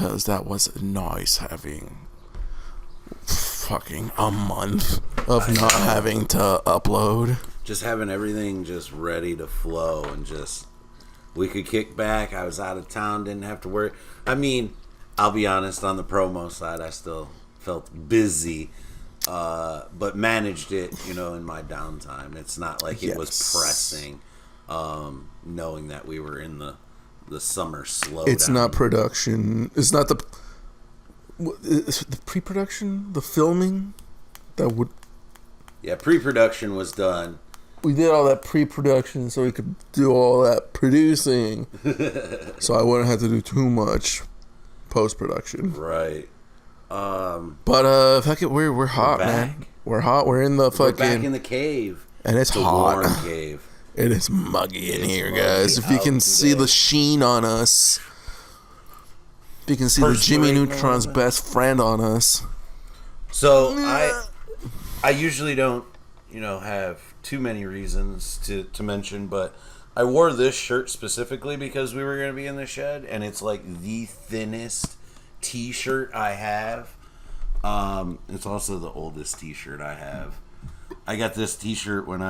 because that was nice having fucking a month of not having to upload. Just having everything just ready to flow and just we could kick back. I was out of town, didn't have to worry. I mean, I'll be honest, on the promo side, I still felt busy, but managed it, in my downtime. It's not like it was pressing, knowing that we were in the summer slowdown. It's not production. It's not the pre-production, the filming that would. Yeah, pre-production was done. We did all that pre-production so we could do all that producing. So I wouldn't have to do too much post-production. Right. But fuck it, we're hot, man. We're hot. We're in the fucking. We're back in the cave. And it's the hot. Warm cave. It is muggy in here, guys. If you can see the sheen on us, if you can see the Jimmy Neutron's best friend on us. So I usually don't, have too many reasons to mention, but I wore this shirt specifically because we were going to be in the shed, and it's like the thinnest t-shirt I have. It's also the oldest t-shirt I have. I got this t-shirt when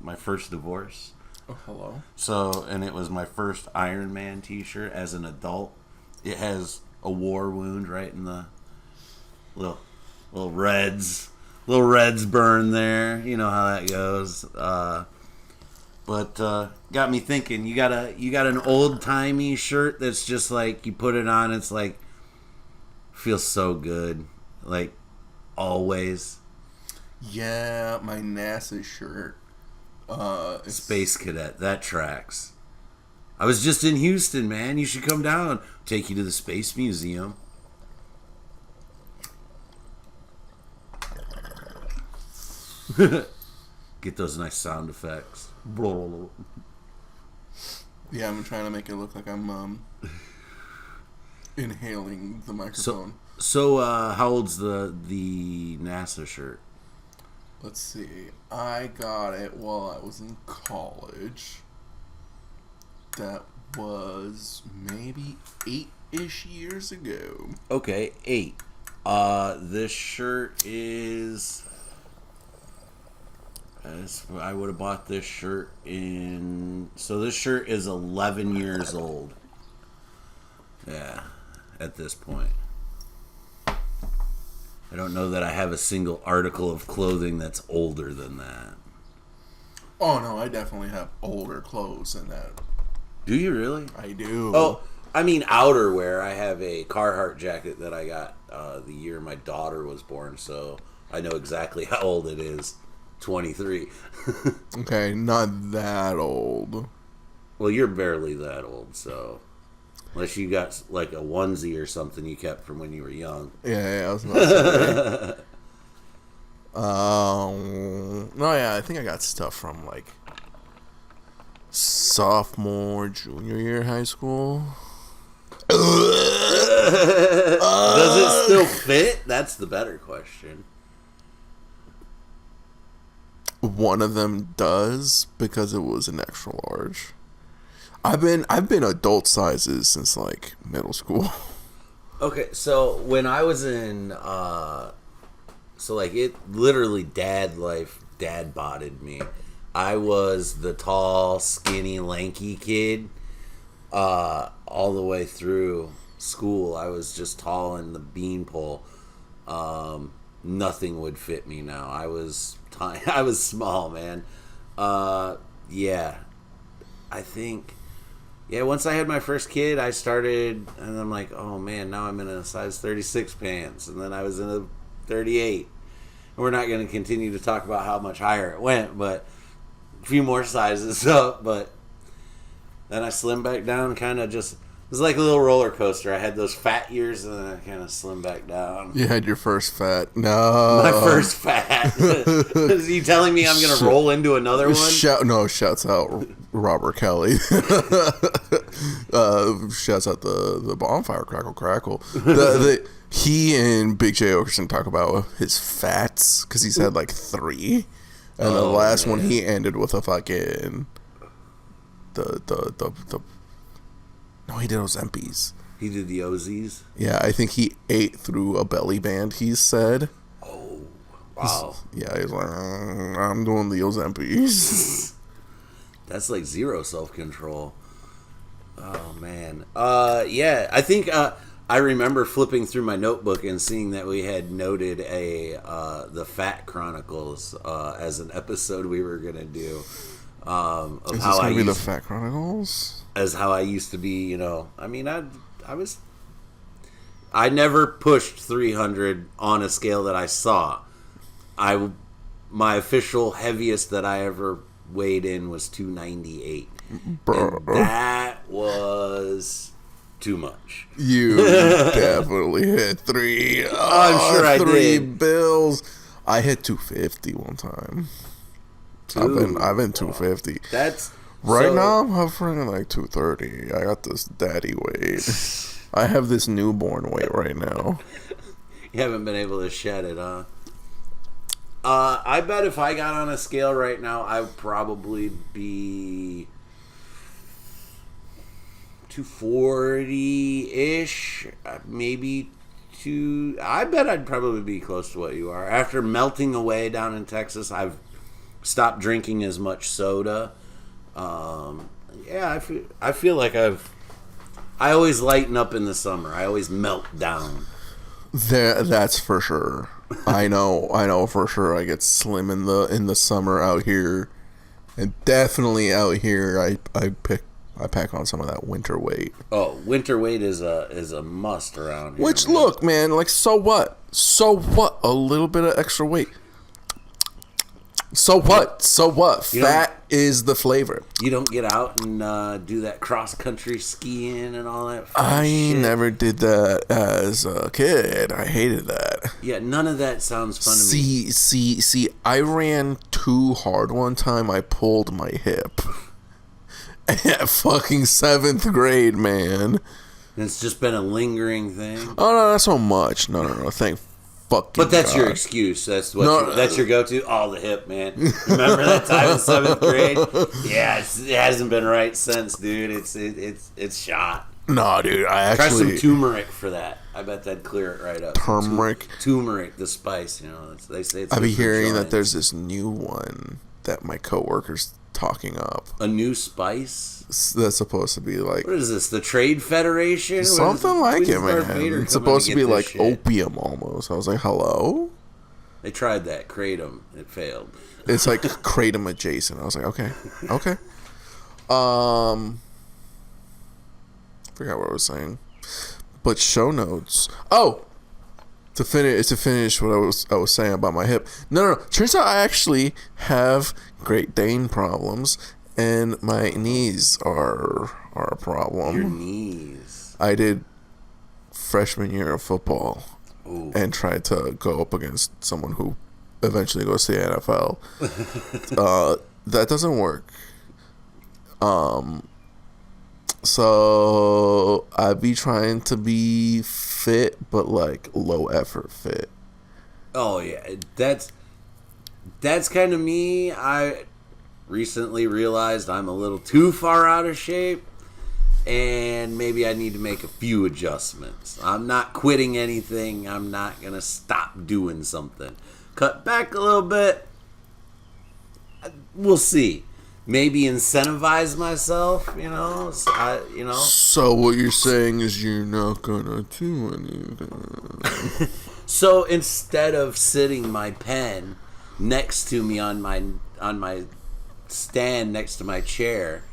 my first divorce. Oh, hello. So, and it was my first Iron Man t-shirt as an adult. It has a war wound right in the little reds burn there. You know how that goes. But got me thinking. You got an old timey shirt that's just like you put it on. It's like feels so good, like always. Yeah, my NASA shirt. Space Cadet. That tracks. I was just in Houston, man. You should come down. Take you to the Space Museum. Get those nice sound effects. Yeah, I'm trying to make it look like I'm inhaling the microphone. So how old's the NASA shirt? Let's see. I got it while I was in college. That was maybe 8-ish years ago. Okay, 8. This shirt is... I would have bought this shirt in... So this shirt is 11 years old. Yeah, at this point. I don't know that I have a single article of clothing that's older than that. Oh, no, I definitely have older clothes than that. Do you really? I do. Oh, I mean outerwear. I have a Carhartt jacket that I got the year my daughter was born, so I know exactly how old it is. 23. Okay, not that old. Well, you're barely that old, so... Unless you got like a onesie or something you kept from when you were young. Yeah, I was about to say. No, yeah, I think I got stuff from like sophomore, junior year of high school. Does it still fit? That's the better question. One of them does because it was an extra large. I've been adult sizes since like middle school. Okay, so when I was in so like it literally dad bodied me. I was the tall, skinny, lanky kid all the way through school. I was just tall in the beanpole. Nothing would fit me now. I was tiny. I was small, man. Yeah. I think once I had my first kid, I started, and I'm like, oh man, now I'm in a size 36 pants, and then I was in a 38. And we're not going to continue to talk about how much higher it went, but a few more sizes up, but then I slimmed back down, kind of just, it was like a little roller coaster. I had those fat years, and then I kind of slimmed back down. You had your first fat. No. My first fat. Is you telling me I'm going to roll into another one? Shouts out Robert Kelly. Shouts out the bonfire crackle. He and Big J Okerson talk about his fats because he's had like 3, and the last one he ended with a fucking the. No, he did Ozempies. He did the OZs? Yeah, I think he ate through a belly band, he said. Oh, wow. He's like, I'm doing the Ozempics. That's like zero self-control. Oh, man. Yeah, I think I remember flipping through my notebook and seeing that we had noted the Fat Chronicles as an episode we were going to do. Of Is how this I going to be the used, Fat Chronicles? as how I used to be, I mean, I never pushed 300 on a scale that I saw. My official heaviest that I ever weighed in was 298. Bro. And that was too much. You definitely hit three. I'm sure I three did. bills. I hit 250 one time. I've been 250. That's Right now, I'm hovering like 230. I got this daddy weight. I have this newborn weight right now. You haven't been able to shed it, huh? I bet if I got on a scale right now, I would probably be 240-ish, maybe two. I bet I'd probably be close to what you are. After melting away down in Texas, I've stopped drinking as much soda. Yeah, I feel like I always lighten up in the summer. I always melt down. That's for sure. I know for sure. I get slim in the summer out here, and definitely out here I pack on some of that winter weight. Oh, winter weight is a must around here. Which, man. look, man, like, so what? So what? A little bit of extra weight. So what? So what? Fat is the flavor. You don't get out and do that cross country skiing and all that. I shit. never did that as a kid. I hated that. Yeah, none of that sounds fun to me. See. I ran too hard one time. I pulled my hip. At fucking 7th grade, man. And it's just been a lingering thing. Oh no, not so much. No. Thank fucking. But that's God. your excuse. That's what. That's your go-to. Oh, the hip, man. Remember that time in 7th grade? Yeah, it hasn't been right since, dude. It's shot. No, dude. I Try actually some turmeric for that. I bet that'd clear it right up. Turmeric. Turmeric, the spice. They say it's. I've been good for hearing that joints. there's this new one that my coworker's talking up. A new spice. That's supposed to be like What is this? The Trade Federation? something like it, Darth Vader man. It's coming supposed to get be this like shit? opium almost. I was like, hello? They tried that. Kratom. It failed. It's like kratom adjacent. I was like, okay. Forgot what I was saying. But show notes. Oh, to finish what I was saying about my hip. No. Turns out I actually have Great Dane problems, and my knees are a problem. Your knees. I did freshman year of football. Ooh. And tried to go up against someone who eventually goes to the NFL. That doesn't work. So I be trying to be fit, but like low effort fit. Oh yeah, that's kind of me. I recently realized I'm a little too far out of shape, and maybe I need to make a few adjustments. I'm not quitting anything. I'm not gonna stop doing something. Cut back a little bit. We'll see. Maybe incentivize myself. So what you're saying is you're not gonna do anything. So instead of sitting my pen next to me on my stand next to my chair,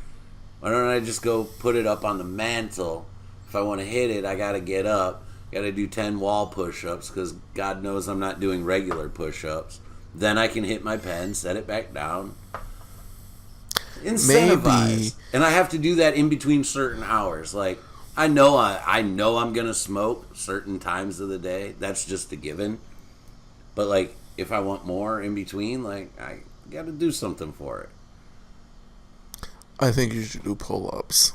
why don't I just go put it up on the mantle? If I want to hit it, I gotta get up. Gotta do 10 wall push-ups because God knows I'm not doing regular push-ups. Then I can hit my pen, set it back down. Incentivize. Maybe. And I have to do that in between certain hours. Like I know I'm gonna smoke certain times of the day. That's just a given. But like if I want more in between, like I gotta do something for it. I think you should do pull-ups.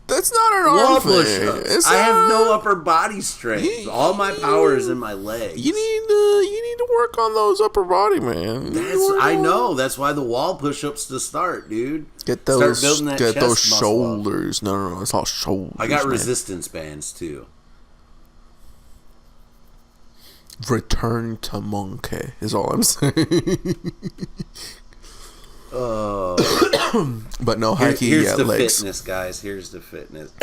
That It's not an wall arm push-ups. thing. I have no upper body strength. All my power is in my legs. You need to work on those upper body, man. I know. That's why the wall push-ups to start, dude. Get those. Start building that Get those chest muscle shoulders. up. No. It's all shoulders. I got man. resistance bands too. Return to monkey is all I'm saying. But no high key Here's yet the legs. fitness, guys. Here's the fitness.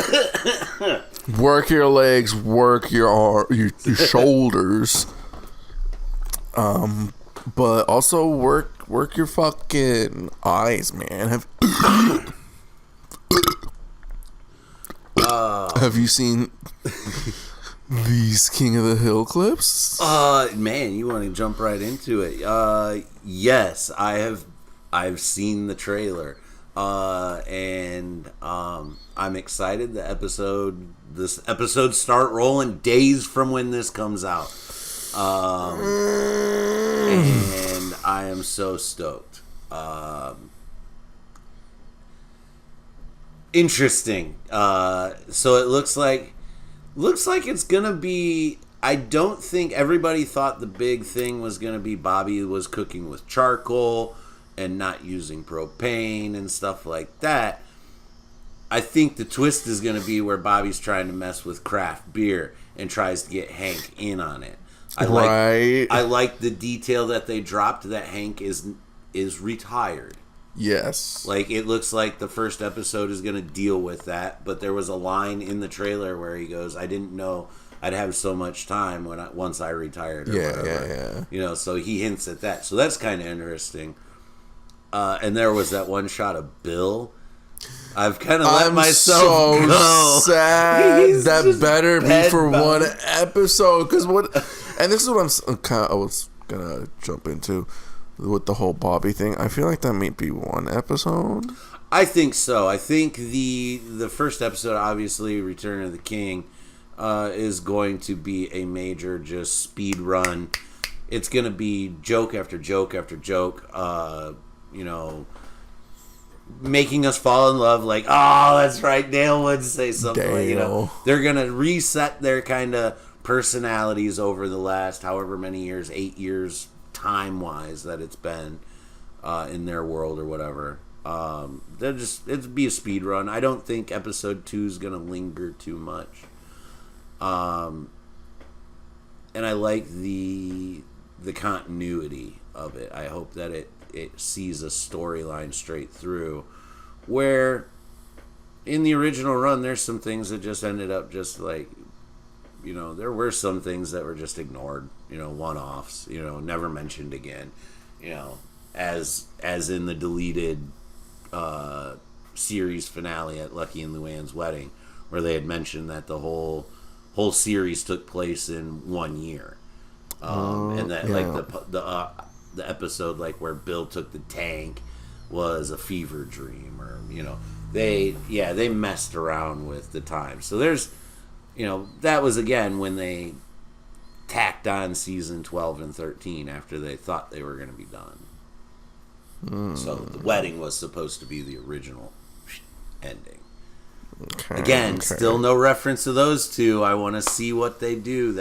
Work your legs. Work your shoulders. But also work your fucking eyes, man. Have you seen these King of the Hill clips? Man, you want to jump right into it? Yes, I have. I've seen the trailer, and I'm excited. This episode start rolling days from when this comes out, and I am so stoked. Interesting. So it looks like it's gonna be. I don't think everybody thought the big thing was gonna be Bobby was cooking with charcoal and not using propane and stuff like that. I think the twist is going to be where Bobby's trying to mess with craft beer and tries to get Hank in on it. I like the detail that they dropped that Hank is retired. Yes. Like, it looks like the first episode is going to deal with that, but there was a line in the trailer where he goes, I didn't know I'd have so much time once I retired or whatever. Yeah. You know, so he hints at that. So that's kind of interesting. And there was that one shot of Bill. I've kind of let myself so go. Sad. That better be for one episode. Because and this is what I was gonna jump into with the whole Bobby thing. I feel like that might be one episode. I think so. I think the first episode, obviously, Return of the King, is going to be a major just speed run. It's going to be joke after joke after joke. You know, making us fall in love. Like, oh, that's right, Dale would say something. Like, you know, they're going to reset their kind of personalities over the last however many years, 8 years time wise that it's been in their world or whatever. It'd be a speed run. I don't think episode 2 is going to linger too much. And I like the continuity of it. I hope that it sees a storyline straight through, where in the original run there's some things that just ended up just like, you know, there were some things that were just ignored, you know, one-offs, you know, never mentioned again, you know, as in the deleted series finale at Lucky and Luann's wedding, where they had mentioned that the whole series took place in 1 year, and that the episode like where Bill took the tank was a fever dream, or you know, they messed around with the time. So there's, you know, that was again when they tacked on season 12 and 13 after they thought they were going to be done. So the wedding was supposed to be the original ending. Okay. Still no reference to those two. I want to see what they do.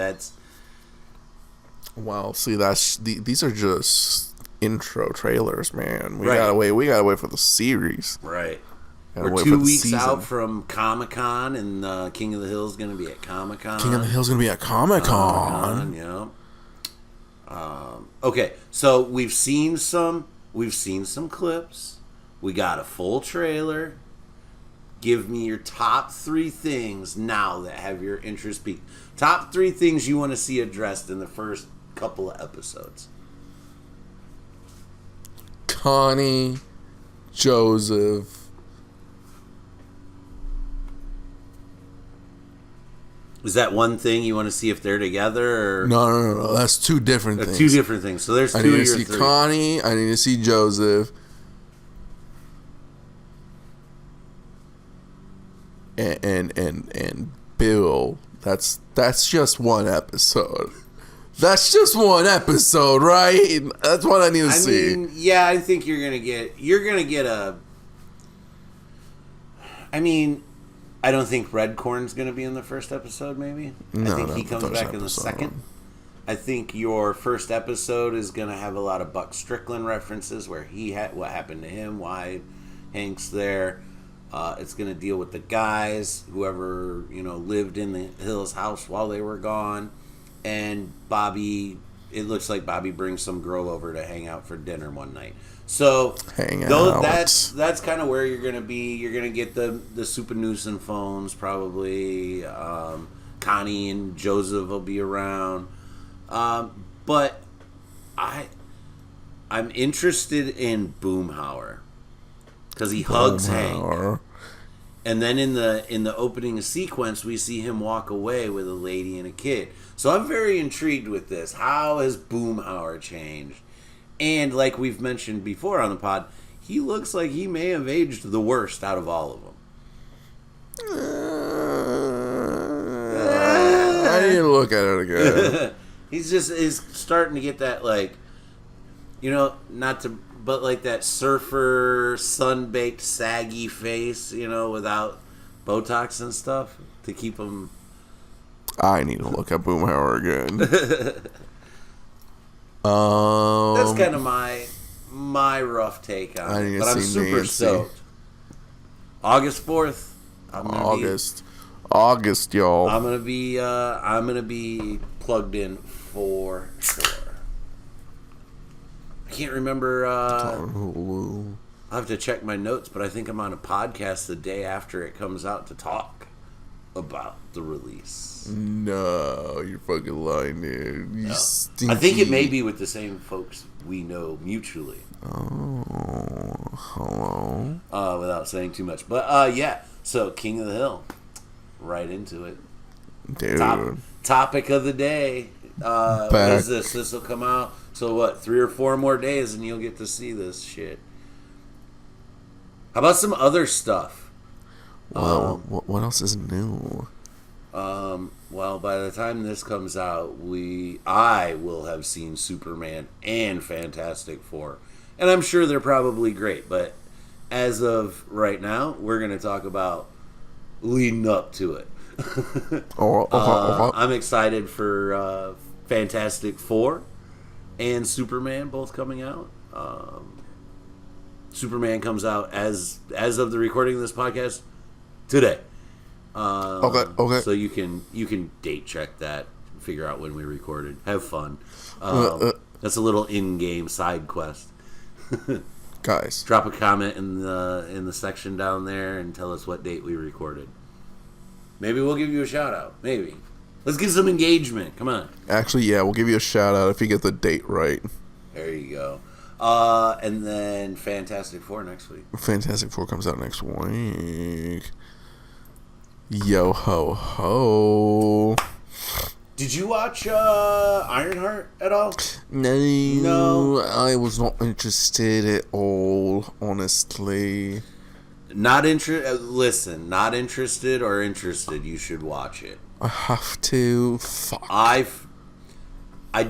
Well, see, these are just intro trailers, man. We gotta wait for the series. Right. We're 2 weeks out from Comic-Con, and King of the Hill is going to be at Comic-Con. King of the Hill is going to be at Comic-Con. Yeah. Okay, so we've seen some clips. We got a full trailer. Give me your top 3 things now that have your interest peaked. Top 3 things you want to see addressed in the first couple of episodes. Connie, Joseph. Is that one thing you want to see if they're together? Or? No. That's 2 different things. 2 different things. So there's 2 of your 3. I need to see Connie. I need to see Joseph. And Bill. That's just one episode. That's just one episode, right? That's what I need to see. Yeah, I think you're gonna get a. I mean, I don't think Redcorn's going to be in the first episode, maybe. No, I think not he the comes first back in the episode. second. I think your first episode is going to have a lot of Buck Strickland references, where he had what happened to him, why Hank's there. It's going to deal with the guys, whoever lived in the Hills house while they were gone, and Bobby. It looks like Bobby brings some girl over to hang out for dinner one night. So that's kind of where you're going to be. You're going to get the Super Newsom phones probably. Connie and Joseph will be around. But I'm interested in Boomhauer because he hugs Hank, and then in the opening sequence we see him walk away with a lady and a kid. So I'm very intrigued with this. How has Boomhauer changed? And like we've mentioned before on the pod, he looks like he may have aged the worst out of all of them. I need to look at it again. He's starting to get that, like, but like that surfer, sun-baked, saggy face, without Botox and stuff to keep him. I need to look at Boomhauer again. That's kind of my rough take on it, but I'm super stoked. August 4th. August, y'all. I'm gonna be plugged in for sure. I can't remember. I'll have to check my notes, but I think I'm on a podcast the day after it comes out to talk about the release. No, you're fucking lying, dude. You stinky. I think it may be with the same folks we know mutually. Oh, hello. Without saying too much, but yeah. So King of the Hill, right into it. Dude. Topic of the day. What is this? This will come out. So what? 3 or 4 more days, and you'll get to see this shit. How about some other stuff? Well, what else is new? Well, by the time this comes out, I will have seen Superman and Fantastic Four, and I'm sure they're probably great. But as of right now, we're going to talk about leading up to it. I'm excited for Fantastic Four and Superman both coming out. Superman comes out as of the recording of this podcast today. Okay. So you can date check that, figure out when we recorded. Have fun. That's a little in-game side quest. Guys, drop a comment in the section down there and tell us what date we recorded. Maybe we'll give you a shout out. Maybe. Let's get some engagement. Come on. Actually, yeah, we'll give you a shout out if you get the date right. There you go. And then Fantastic Four next week. Fantastic Four comes out next week. Yo ho ho. Did you watch Ironheart at all? No, I was not interested at all, honestly. Listen, not interested or interested, you should watch it. I have to. Fuck. I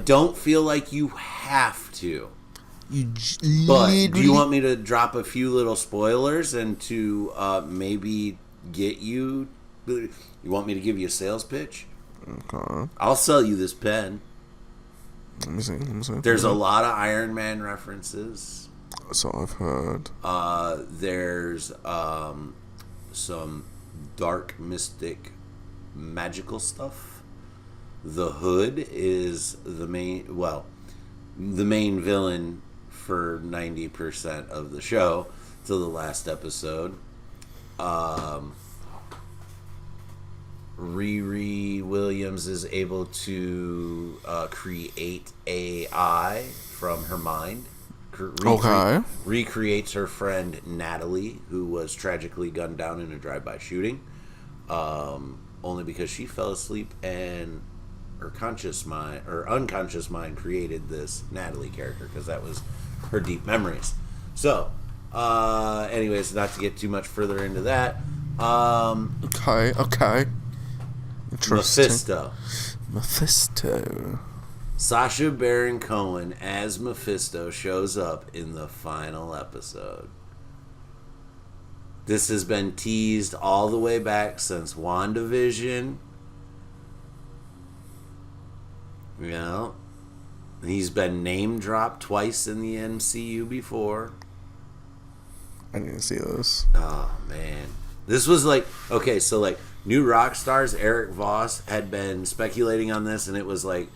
don't feel like you have to. But do you want me to drop a few little spoilers and to maybe get you? You want me to give you a sales pitch? Okay. I'll sell you this pen. Let me see. There's a lot of Iron Man references. That's all I've heard. There's some dark, mystic, magical stuff. The Hood is the main villain for 90% of the show till the last episode. Riri Williams is able to create AI from her mind. Recreates her friend Natalie, who was tragically gunned down in a drive-by shooting, only because she fell asleep and her unconscious mind created this Natalie character because that was her deep memories. So, anyways, not to get too much further into that. Okay. Interesting. Mephisto. Sacha Baron Cohen as Mephisto shows up in the final episode. This has been teased all the way back since WandaVision. You know, he's been name dropped twice in the MCU before. I didn't see this. Oh man, this was like okay. So like New Rockstars, Eric Voss had been speculating on this, and it was like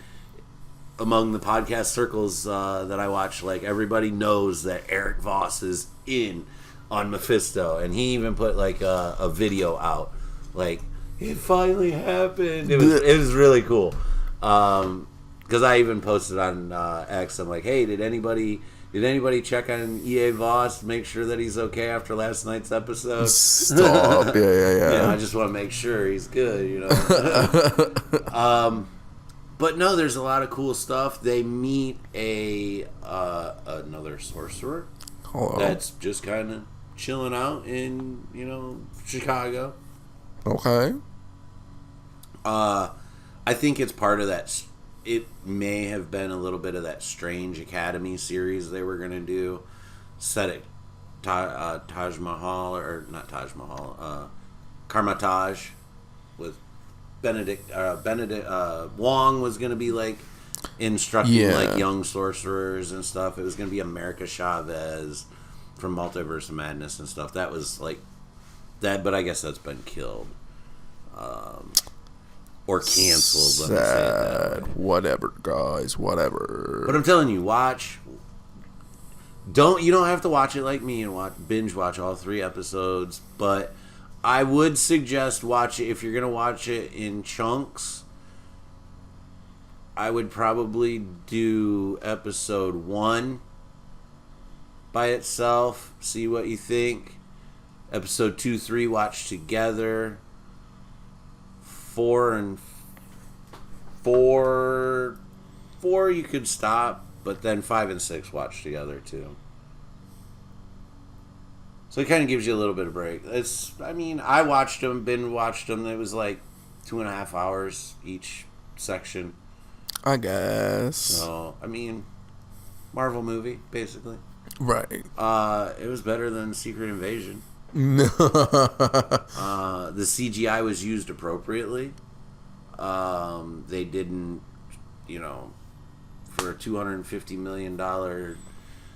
among the podcast circles that I watch, like everybody knows that Eric Voss is in on Mephisto, and he even put like a video out, like it finally happened. It was really cool. Because I even posted on X. I'm like, hey, did anybody check on EA Voss, make sure that he's okay after last night's episode? Stop. Yeah. I just want to make sure he's good, you know. But no, there's a lot of cool stuff. They meet another sorcerer. Hello. That's just kind of chilling out in, you know, Chicago. Okay. I think it's part of that. It may have been a little bit of that Strange Academy series they were going to do. Set at Taj Mahal, or not Taj Mahal, Karmatage with Benedict Wong was going to be like instructing like young sorcerers and stuff. It was going to be America Chavez from Multiverse of Madness and stuff. That was like that, but I guess that's been killed. Or canceled. Let me say it that way. Whatever, guys. Whatever. But I'm telling you, watch. You don't have to watch it like me and binge watch all 3 episodes. But I would suggest watch it if you're gonna watch it in chunks. I would probably do episode 1 by itself. See what you think. Episode 2, 3 watch together. 4 you could stop, but then 5 and 6 watch together too. So it kind of gives you a little bit of break. I watched them, watched them. It was like 2.5 hours each section. I guess. So Marvel movie basically. Right. It was better than Secret Invasion. No. The CGI was used appropriately. They didn't, for a $250 million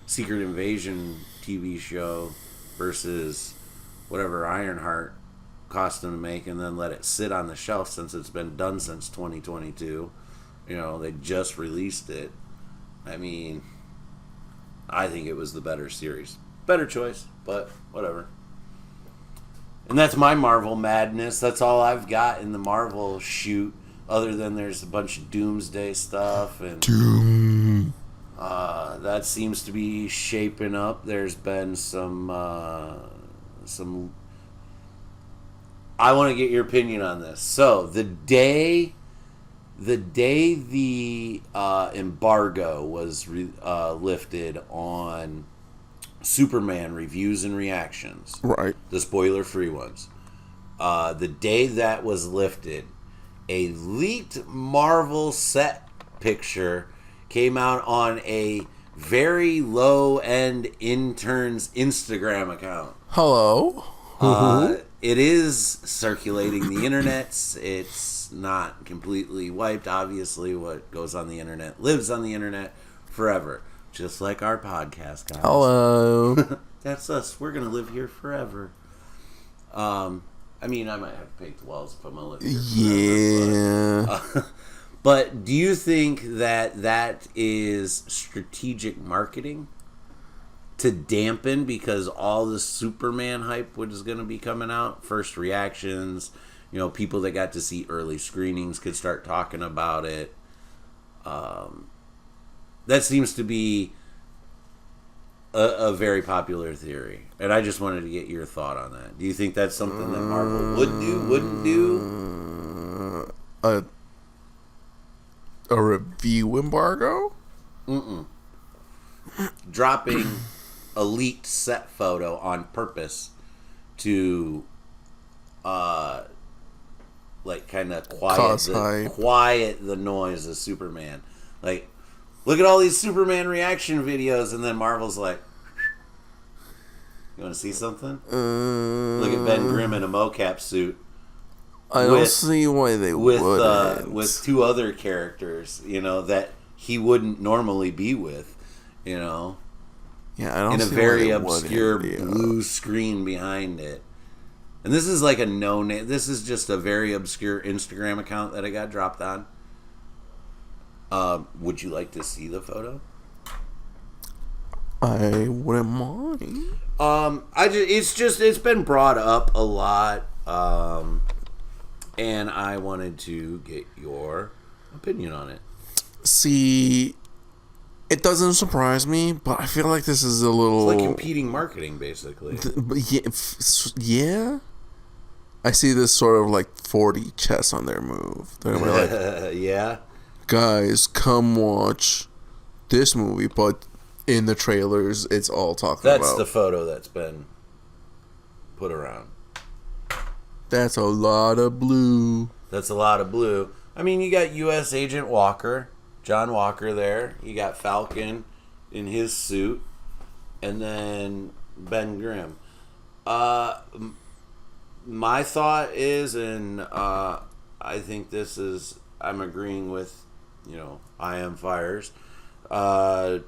Secret Invasion TV show versus whatever Ironheart cost them to make and then let it sit on the shelf since it's been done since 2022. They just released it. I think it was the better series. Better choice, but whatever. And that's my Marvel madness. That's all I've got in the Marvel shoot, other than there's a bunch of Doomsday stuff and Doom. That seems to be shaping up. There's been some. I want to get your opinion on this. So the day the embargo was lifted on Superman reviews and reactions, right? The spoiler-free ones. The day that was lifted, a leaked Marvel set picture came out on a very low-end intern's Instagram account. Hello. It is circulating the internets. It's not completely wiped. Obviously, what goes on the internet lives on the internet forever. Just like our podcast, guys. Hello. That's us. We're going to live here forever. I might have to paint the walls if I'm going to live here forever. But do you think that is strategic marketing to dampen, because all the Superman hype is going to be coming out? First reactions, people that got to see early screenings could start talking about it. That seems to be a very popular theory. And I just wanted to get your thought on that. Do you think that's something that Marvel would do, wouldn't do? A review embargo? Mm-mm. Dropping a leaked set photo on purpose to kind of quiet the noise of Superman. Like, look at all these Superman reaction videos, and then Marvel's like, You want to see something? Look at Ben Grimm in a mocap suit. I don't see why they wouldn't. With two other characters, that he wouldn't normally be with, Yeah, I don't in a see very why they obscure wouldn't, blue screen behind it. And this is like a no-name. This is just a very obscure Instagram account that I got dropped on. Would you like to see the photo? I wouldn't mind. It's been brought up a lot, and I wanted to get your opinion on it. See, it doesn't surprise me, but I feel like this is a little... It's like competing marketing, basically. Yeah? I see this sort of like 40 chess on their move. They're like, yeah? Guys, come watch this movie, but in the trailers, it's all talking about... That's the photo that's been put around. That's a lot of blue. That's a lot of blue. I mean, you got U.S. Agent Walker, John Walker there. You got Falcon in his suit. And then Ben Grimm. My thought is, and I think this is... I'm agreeing with, I Am Fires. I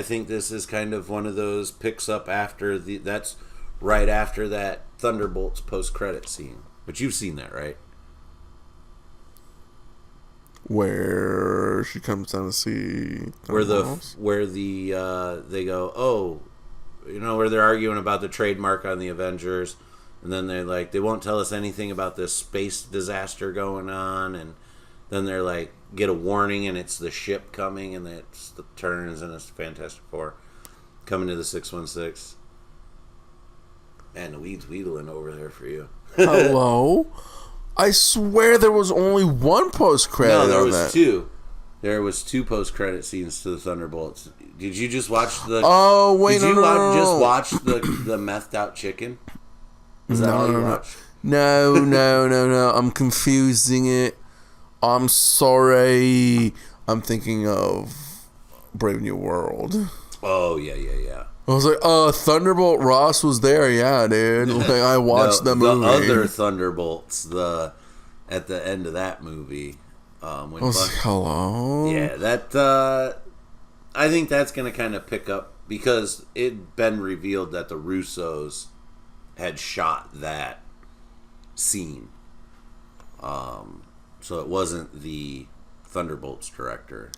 think this is kind of one of those picks up after that's right after that Thunderbolts post-credit scene. But you've seen that, right? Where she comes down to see where they go, where they're arguing about the trademark on the Avengers, and then they're like, they won't tell us anything about this space disaster going on, and then they're like, get a warning, and it's the ship coming, and it turns, and it's Fantastic Four coming to the 616. Man, the weed's wheedling over there for you. Hello? I swear there was only one post-credit. No, there was two. There was two post-credit scenes to the Thunderbolts. Did you just watch the... Oh, wait, Did you no. just watch the methed out chicken? Is that all you watched? No. I'm confusing it. I'm sorry. I'm thinking of Brave New World. Oh, yeah. I was like, Thunderbolt Ross was there. Yeah, dude. Like, I watched the movie. The other Thunderbolts, at the end of that movie. When I was like, hello? Yeah, that... I think that's going to kind of pick up, because it'd been revealed that the Russos had shot that scene. So it wasn't the Thunderbolts director.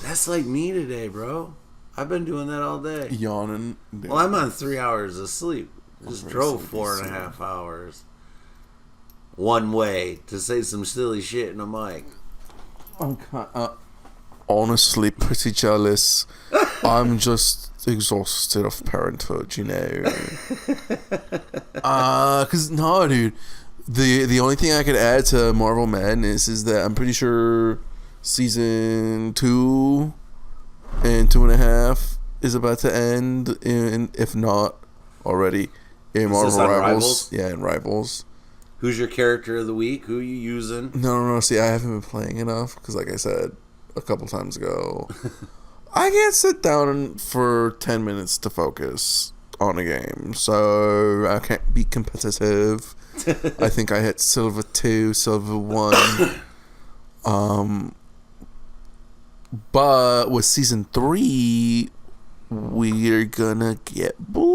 That's like me today, bro. I've been doing that all day. Yawning. Well, I'm on 3 hours of sleep. Just drove 4.5 hours. One way to say some silly shit in a mic. I'm honestly pretty jealous. I'm just exhausted of parenthood, Cause no, dude. The only thing I could add to Marvel Madness is that I'm pretty sure season 2 and 2.5 is about to end, if not already, in Marvel Rivals. Yeah, in Rivals. Who's your character of the week? Who are you using? No. See, I haven't been playing enough because, like I said a couple times ago, I can't sit down for 10 minutes to focus on a game, so I can't be competitive. I think I hit Silver 2, Silver 1. But with Season 3, we're gonna get Blade.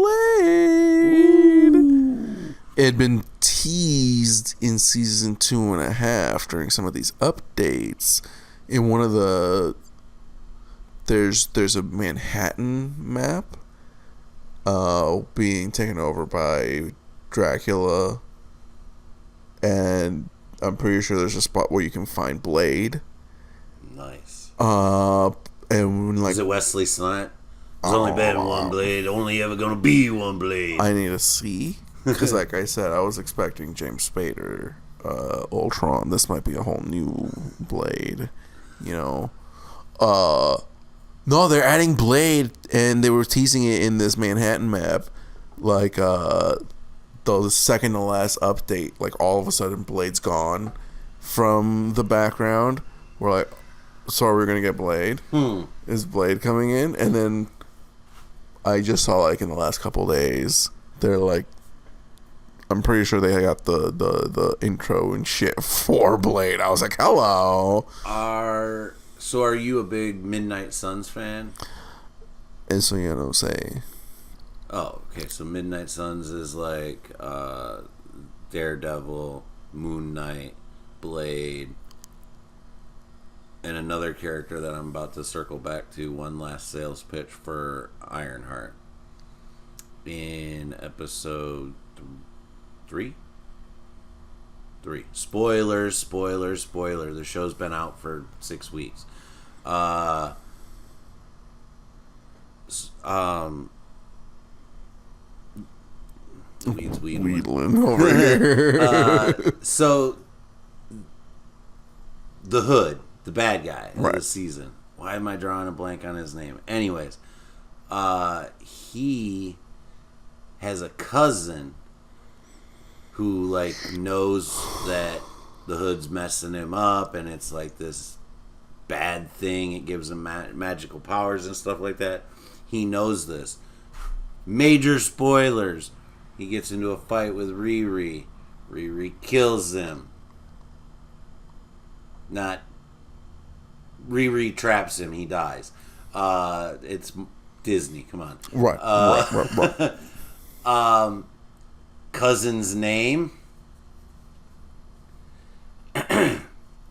It had been teased in Season 2.5 during some of these updates. In one of the... There's a Manhattan map being taken over by Dracula, and I'm pretty sure there's a spot where you can find Blade. Nice. And like, is it Wesley Snipes? There's only been one Blade. Only ever gonna be one Blade. I need to see, because like I said, I was expecting James Spader, Ultron. This might be a whole new Blade, No, they're adding Blade, and they were teasing it in this Manhattan map, like the second to last update. Like all of a sudden, Blade's gone from the background. We're like, so are we gonna get Blade? Is Blade coming in? And then I just saw like in the last couple days, they're like, I'm pretty sure they got the intro and shit for Blade. I was like, hello. So are you a big Midnight Suns fan? Eso yo no sé. Oh, okay. So Midnight Suns is like Daredevil, Moon Knight, Blade, and another character that I'm about to circle back to. One last sales pitch for Ironheart in episode 3. Spoilers. The show's been out for 6 weeks. Weedling over here. So the Hood, the bad guy of Right. the season. Why am I drawing a blank on his name? Anyways, he has a cousin who like knows that the Hood's messing him up, and it's like this bad thing. It gives him magical powers and stuff like that. He knows this. Major spoilers. He gets into a fight with Riri. Riri kills him. Riri traps him. He dies. It's Disney. Come on. Right. Cousin's name.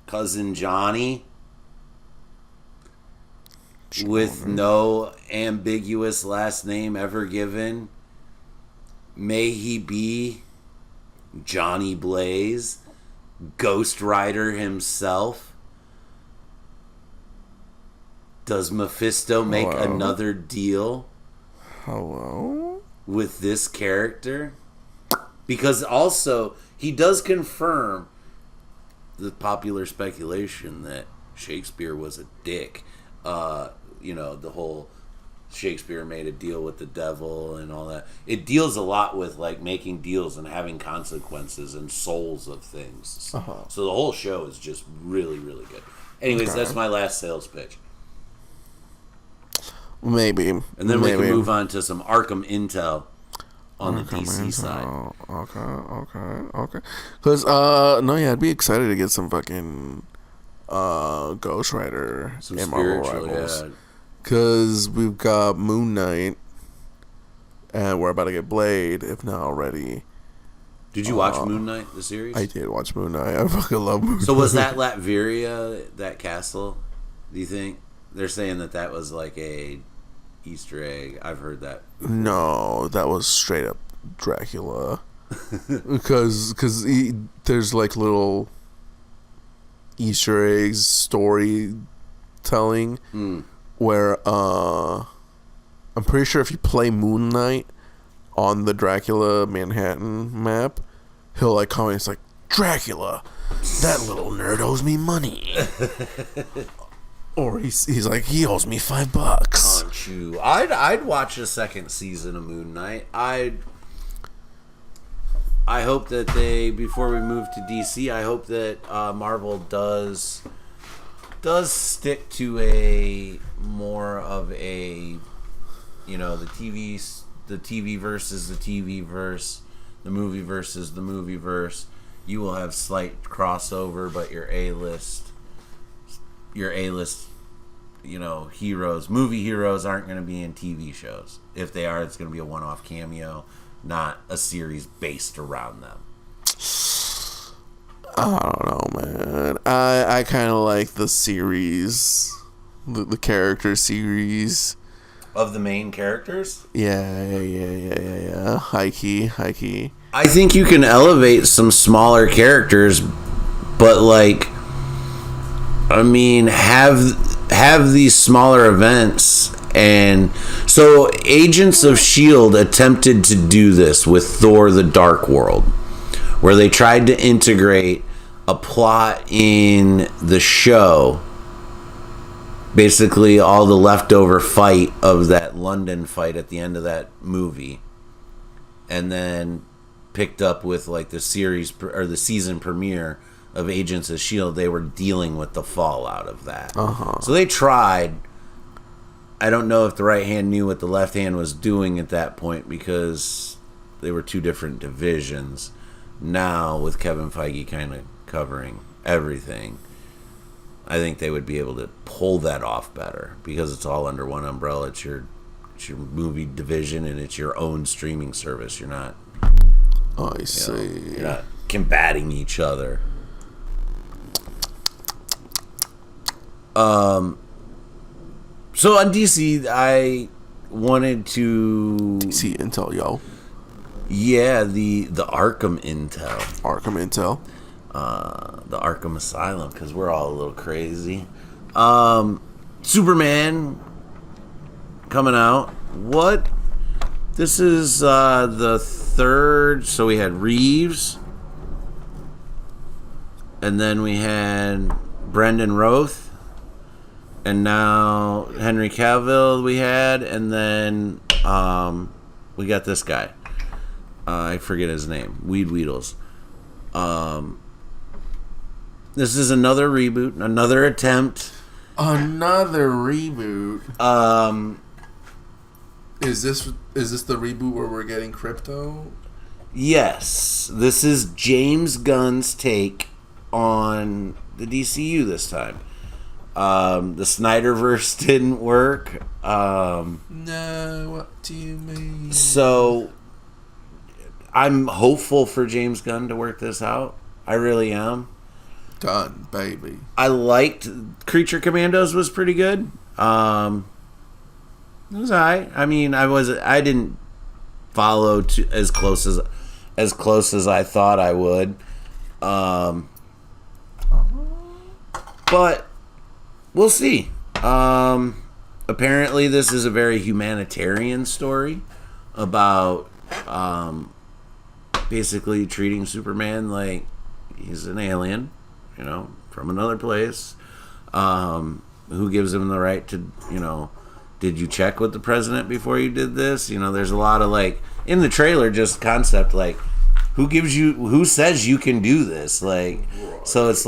Cousin Johnny. With no ambiguous last name ever given. May he be Johnny Blaze, Ghost Rider himself. Does Mephisto make another deal with this character? Because also, he does confirm the popular speculation that Shakespeare was a dick. The whole Shakespeare made a deal with the devil and all that. It deals a lot with like making deals and having consequences and souls of things. Uh-huh. So the whole show is just really, really good. Anyways, that's my last sales pitch. Maybe. And then we can move on to some Arkham intel on the DC side. Okay. Because, I'd be excited to get some fucking Ghost Rider Some and Marvel spiritual, Rivals. yeah. Because we've got Moon Knight, and we're about to get Blade, if not already. Did you watch Moon Knight, the series? I did watch Moon Knight. I fucking love Moon Knight. So was that Latveria, that castle, do you think? They're saying that was like a Easter egg. I've heard that. No, that was straight up Dracula. Because there's like little Easter eggs, storytelling, where I'm pretty sure if you play Moon Knight on the Dracula Manhattan map, he'll like comment, it's like, Dracula, that little nerd owes me money. Or he's like, he owes me $5. Can't you? I'd watch a second season of Moon Knight. I hope that before we move to DC, I hope that Marvel does stick to a more of a, the TV versus the TV verse, the movie versus the movie verse. You will have slight crossover, but your A-list, heroes, movie heroes aren't going to be in TV shows. If they are, it's going to be a one-off cameo, not a series based around them. I don't know, man. I kind of like the series, the character series. Of the main characters? Yeah. High key. I think you can elevate some smaller characters, but have these smaller events. And so Agents of S.H.I.E.L.D. attempted to do this with Thor: The Dark World, where they tried to integrate a plot in the show, basically all the leftover fight of that London fight at the end of that movie, and then picked up with like the series or the season premiere of Agents of S.H.I.E.L.D. They were dealing with the fallout of that. So they tried, I don't know if the right hand knew what the left hand was doing at that point because they were two different divisions. Now, with Kevin Feige kind of covering everything, I think they would be able to pull that off better because it's all under one umbrella. It's your movie division and it's your own streaming service. You're not. I see. You're not combating each other. So on DC, I wanted to DC Intel, yo. Yeah, the Arkham Intel. Arkham Intel. The Arkham Asylum, because we're all a little crazy. Superman coming out. What? This is the third. So we had Reeves, and then we had Brendan Roth, and now Henry Cavill we had, and then we got this guy. I forget his name. Weedles. This is another reboot, another attempt. Another reboot. Is this the reboot where we're getting Crypto? Yes. This is James Gunn's take on the DCU this time. The Snyderverse didn't work. No, what do you mean? So I'm hopeful for James Gunn to work this out. I really am. Done, baby. I liked Creature Commandos was pretty good. It was alright. I mean, I didn't follow as close as I thought I would. But we'll see. Apparently, this is a very humanitarian story about basically treating Superman like he's an alien, from another place. Who gives him the right to, did you check with the president before you did this? There's a lot of in the trailer, just concept who says you can do this? So it's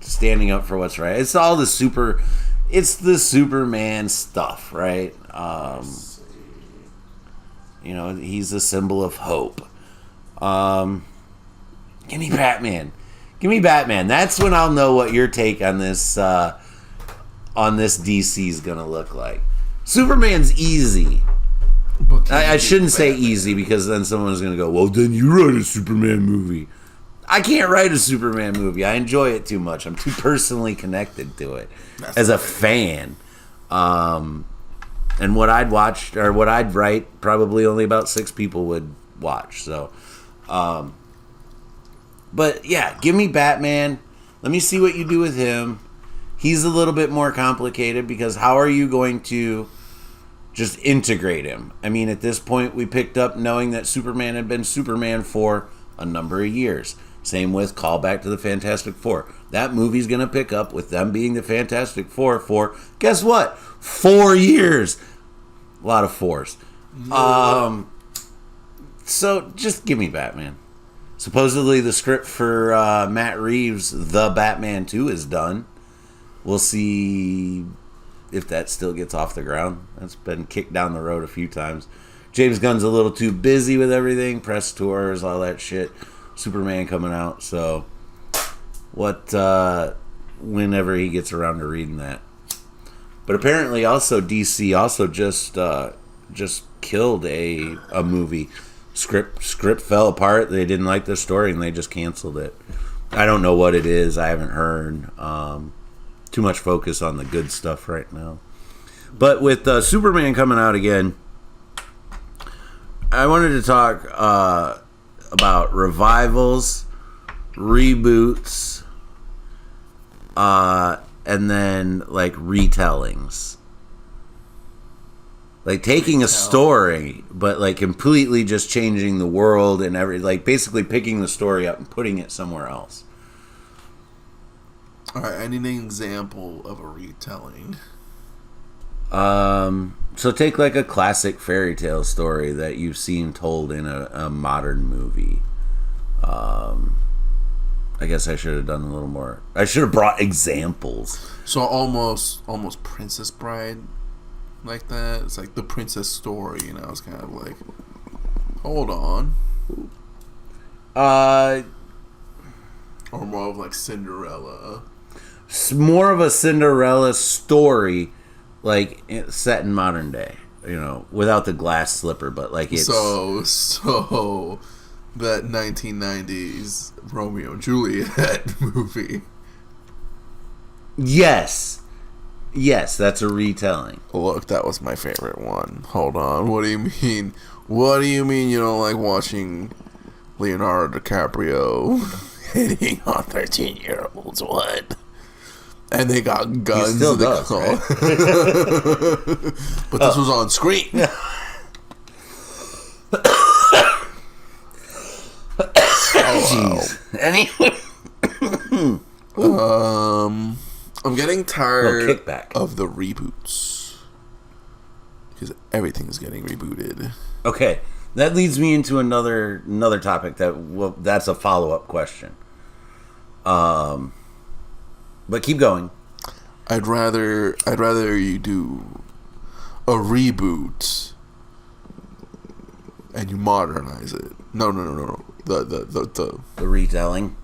standing up for what's right. It's all the Superman stuff, right? He's a symbol of hope. Give me Batman. That's when I'll know what your take on this DC is gonna look like. Superman's easy. I shouldn't say easy because then someone's gonna go, well, then you write a Superman movie. I can't write a Superman movie. I enjoy it too much. I'm too personally connected to it as a fan. And what I'd watch or what I'd write, probably only about 6 people would watch. So, but yeah, give me Batman. Let me see what you do with him. He's a little bit more complicated because how are you going to just integrate him? I mean, at this point, we picked up knowing that Superman had been Superman for a number of years. Same with callback to the Fantastic Four. That movie's going to pick up with them being the Fantastic Four for, guess what? 4 years. A lot of fours. So just give me Batman. Supposedly the script for Matt Reeves' The Batman 2 is done. We'll see if that still gets off the ground. That's been kicked down the road a few times. James Gunn's a little too busy with everything. Press tours, all that shit. Superman coming out. So whenever he gets around to reading that. But apparently also DC also just killed a movie. Script fell apart. They didn't like the story and they just canceled it. I don't know what it is. I haven't heard. Too much focus on the good stuff right now. But with Superman coming out again, I wanted to talk about revivals, reboots, and then retellings. Taking a story, but completely just changing the world and basically picking the story up and putting it somewhere else. All right, I need an example of a retelling. So take a classic fairy tale story that you've seen told in a modern movie. I guess I should have done a little more. I should have brought examples. So almost Princess Bride. like that. It's like the princess story, you know. It's kind of like, hold on. Or more of like Cinderella. It's more of a Cinderella story, like set in modern day. You know, without the glass slipper, but like it's so that 1990s Romeo and Juliet movie. Yes, that's a retelling. Look, that was my favorite one. Hold on, what do you mean? What do you mean you don't like watching Leonardo DiCaprio hitting on 13-year-olds? What? And they got guns. He still does, right? But this was on screen. Jeez. Anyway. I'm getting tired kickback. of the reboots. Because everything's getting rebooted. Okay. That leads me into another topic that's a follow-up question. But keep going. I'd rather you do a reboot and you modernize it. No. The retelling.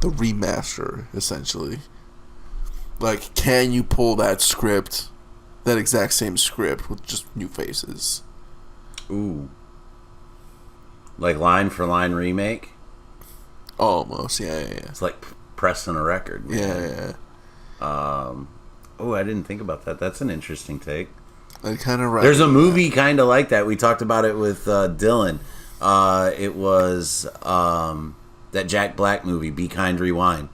The remaster, essentially. Like, can you pull that script, that exact same script with just new faces? Ooh. Like line for line remake? Almost, yeah. It's like pressing a record. Man. Yeah. I didn't think about that. That's an interesting take. I kind of There's a movie kind of like that. We talked about it with Dylan. It was that Jack Black movie, Be Kind, Rewind,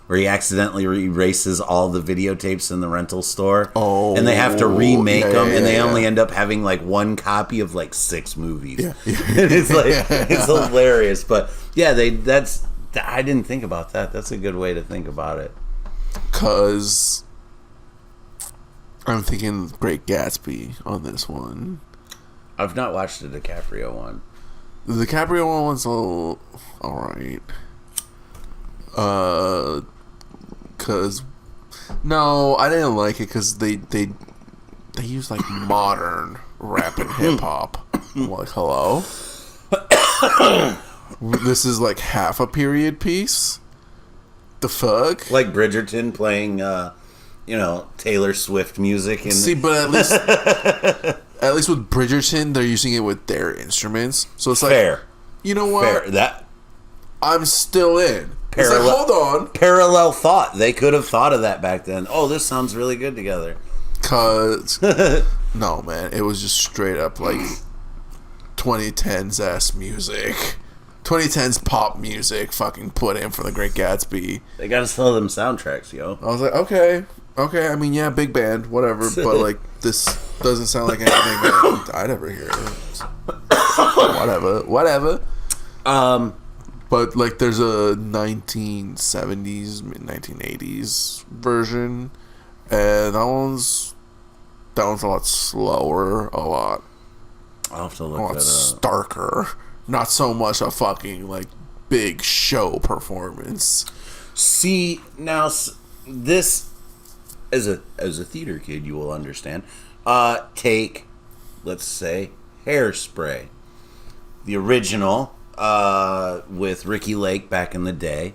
where he accidentally erases all the videotapes in the rental store. Oh, and they have to remake them, and they only end up having like one copy of like 6 movies. Yeah. And it's like it's hilarious. But yeah, I didn't think about that. That's a good way to think about it. 'Cause I'm thinking Great Gatsby on this one. I've not watched the DiCaprio one. The DiCaprio one was all right. 'Cause no, I didn't like it because they use like modern rap and hip hop. Like, hello, this is like half a period piece. The fuck? Like Bridgerton playing, Taylor Swift music. See, but at least with Bridgerton, they're using it with their instruments, so it's like fair. You know what? Fair. That I'm still in. It's like, hold on. Parallel thought. They could have thought of that back then. Oh, this sounds really good together. 'Cause no, man, it was just straight up like 2010s ass music. 2010s pop music fucking put in for The Great Gatsby. They gotta sell them soundtracks, yo. I was like, okay. I mean, yeah, big band, whatever. But like, this doesn't sound like anything that I'd ever hear. Whatever. But like, there's a 1970s, mid 1980s version, and that one's a lot slower, I'll have to look that up. Starker. Not so much a fucking like big show performance. See, now this, as a theater kid, you will understand. Take, let's say, Hairspray, the original with Ricky Lake back in the day,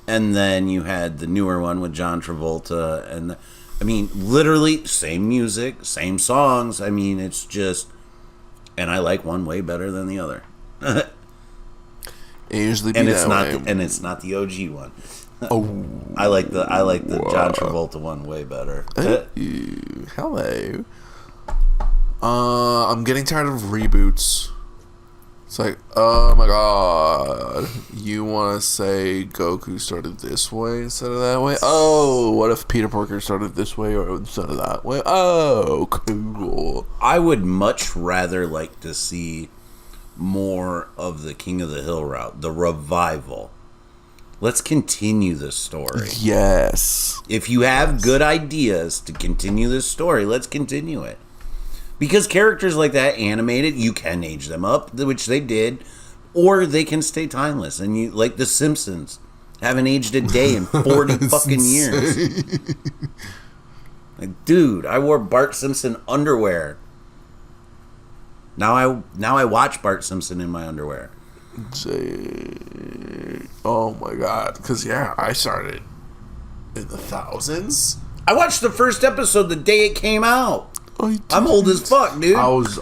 and then you had the newer one with John Travolta, and literally same music, same songs. I mean, it's just, and I like one way better than the other. It usually and it's not the OG one. Oh, I like the John Travolta one way better. Hello. I'm getting tired of reboots. It's like, oh my god, you want to say Goku started this way instead of that way? Oh, what if Peter Parker started this way or instead of that way? Oh, cool. I would much rather like to see more of the King of the Hill route, the revival. Let's continue this story. Yes. If you have good ideas to continue this story, let's continue it. Because characters like that animated, you can age them up, which they did, or they can stay timeless. And you, like the Simpsons, haven't aged a day in 40 fucking years. Like, dude, I wore Bart Simpson underwear. Now I watch Bart Simpson in my underwear. Oh my god! Because I started in the thousands. I watched the first episode the day it came out. I'm old as fuck, dude. I was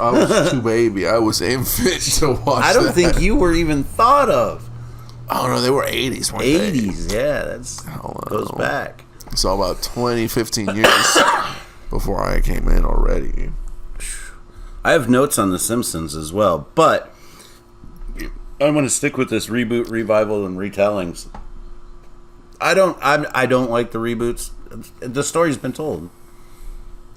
too baby. I was infant to watch. I don't think you were even thought of. Oh no, they were 80s. 80s, yeah, that's goes back. So about 20, 15 years before I came in already. I have notes on The Simpsons as well, but I'm going to stick with this reboot, revival, and retellings. I don't like the reboots. The story's been told.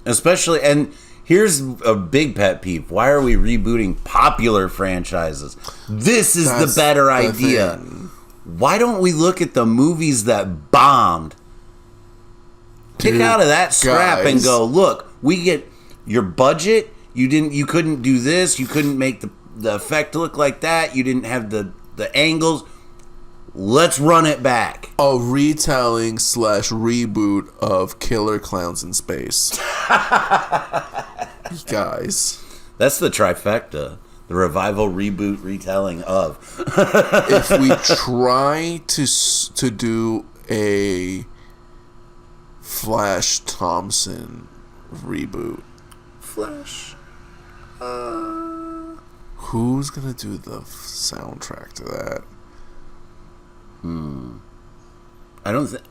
Especially, and here's a big pet peeve. Why are we rebooting popular franchises? This is the better idea. Why don't we look at the movies that bombed? Kick out of that strap and go, look, we get your budget. You couldn't do this. You couldn't make the effect look like that. You didn't have the angles. Let's run it back. A retelling / reboot of Killer Clowns in Space. Guys. That's the trifecta. The revival, reboot, retelling of. If we try to do a Flash Thompson reboot. Flash. Who's gonna do the soundtrack to that? I don't think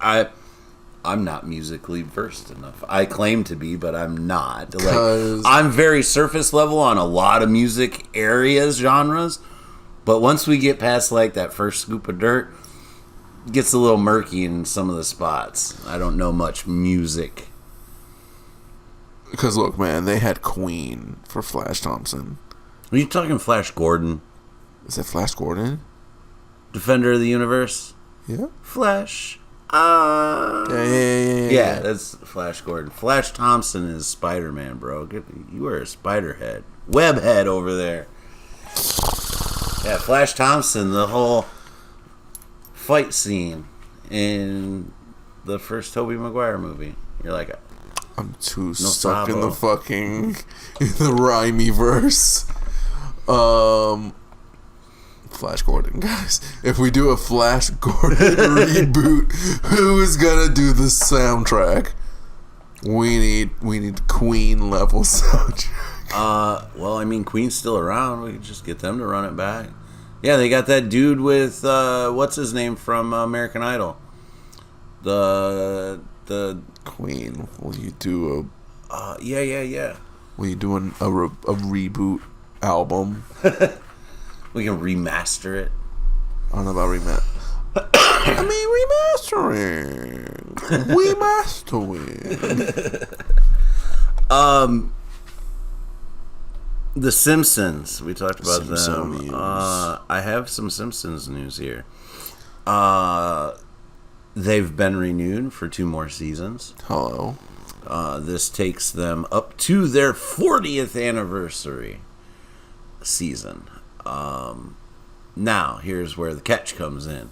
I'm not musically versed enough. I claim to be, but I'm not. Like, I'm very surface level on a lot of music areas, genres. But once we get past like that first scoop of dirt, it gets a little murky in some of the spots. I don't know much music. Because look, man, they had Queen for Flash Thompson. Are you talking Flash Gordon? Is that Flash Gordon? Defender of the Universe? Yeah. Flash. Yeah, that's Flash Gordon. Flash Thompson is Spider-Man, bro. You are a spider head. Web head over there. Yeah, Flash Thompson, the whole fight scene in the first Tobey Maguire movie. You're like, I'm too stuck in the fucking the rhymey verse. Flash Gordon, guys. If we do a Flash Gordon reboot, who is gonna do the soundtrack? We need Queen level soundtrack. Well, I mean, Queen's still around. We could just get them to run it back. Yeah, they got that dude with what's his name from American Idol. The Queen. Will you do yeah. Will you do a reboot album? We can remaster it. I don't know about I mean, remastering. The Simpsons. We talked about them. I have some Simpsons news here. They've been renewed for 2 more seasons. Hello. This takes them up to their 40th anniversary season. Now, here's where the catch comes in.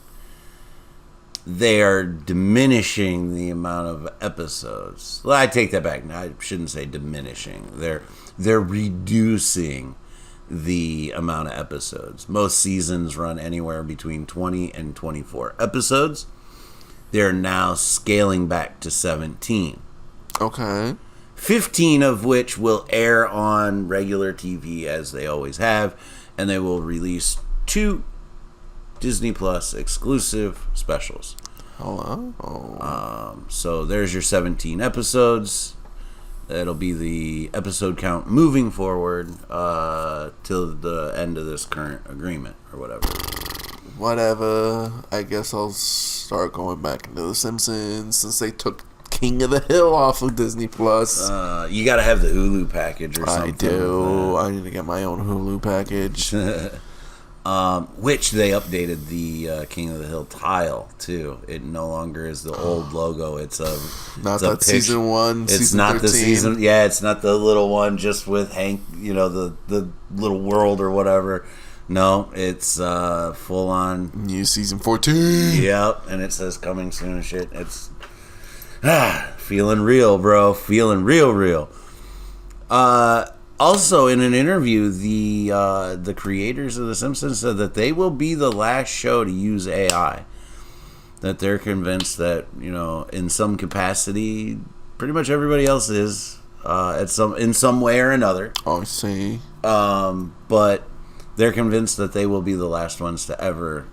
They are diminishing the amount of episodes. Well, I take that back. I shouldn't say diminishing. They're reducing the amount of episodes. Most seasons run anywhere between 20 and 24 episodes. They're now scaling back to 17. Okay. 15 of which will air on regular TV as they always have, and they will release 2 Disney Plus exclusive specials. Hello. So there's your 17 episodes. That'll be the episode count moving forward till the end of this current agreement or whatever. I guess I'll start going back into The Simpsons since they took King of the Hill off of Disney Plus. You gotta have the Hulu package or something. I do. I need to get my own Hulu package. Which they updated the King of the Hill tile too. It no longer is the old logo. It's season 1. It's season not 13. the season. Yeah, it's not the little one just with Hank. You know, the little world or whatever. No, it's full on new season 14. Yep, and it says coming soon and shit. It's Feeling real, bro. Feeling real. Also, in an interview, the creators of The Simpsons said that they will be the last show to use AI. That they're convinced that, in some capacity, pretty much everybody else is in some way or another. I see. But they're convinced that they will be the last ones to ever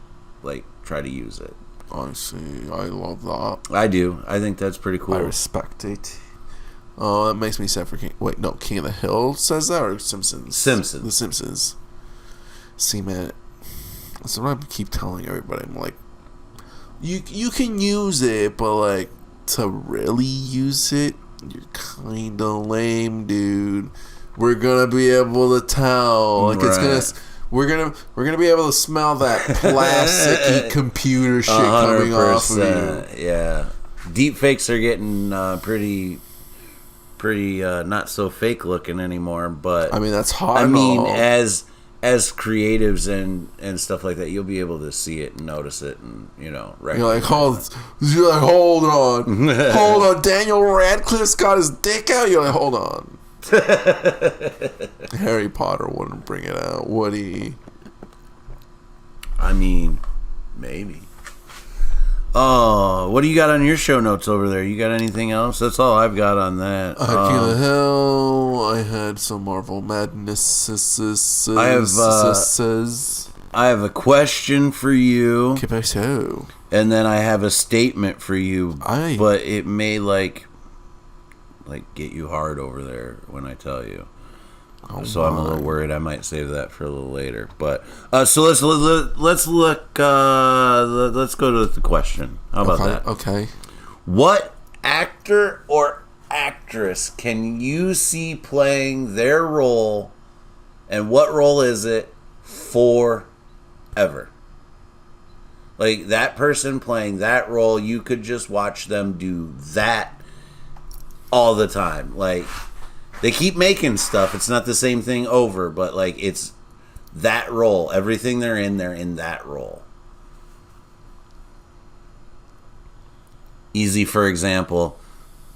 try to use it. I see. I love that. I do. I think that's pretty cool. I respect it. Oh, that makes me sad for King. Wait, no, King of the Hill says that, or Simpsons? Simpsons. The Simpsons. See, man, that's what I keep telling everybody. I'm like, you can use it, but to really use it, you're kind of lame, dude. We're gonna be able to tell. It's gonna. We're gonna be able to smell that plasticky computer shit coming off of you. Yeah, deep fakes are getting pretty not so fake looking anymore. But I mean, that's hard. I mean, as creatives and stuff like that, you'll be able to see it and notice it, and you're like, hold on. Daniel Radcliffe's got his dick out. You're like, hold on. Harry Potter wouldn't bring it out, would he? I mean, maybe. Oh, what do you got on your show notes over there? You got anything else? That's all I've got on that. King of the Hill. I had some Marvel Madness. I have a question for you. So. And then I have a statement for you. But it may get you hard over there when I tell you. So I'm a little worried. I might save that for a little later. But so let's look. Let's go to the question. How about that? Okay. What actor or actress can you see playing their role, and what role is it forever? That person playing that role, you could just watch them do that all the time. They keep making stuff. It's not the same thing over, but it's that role. Everything they're in that role. Easy, for example,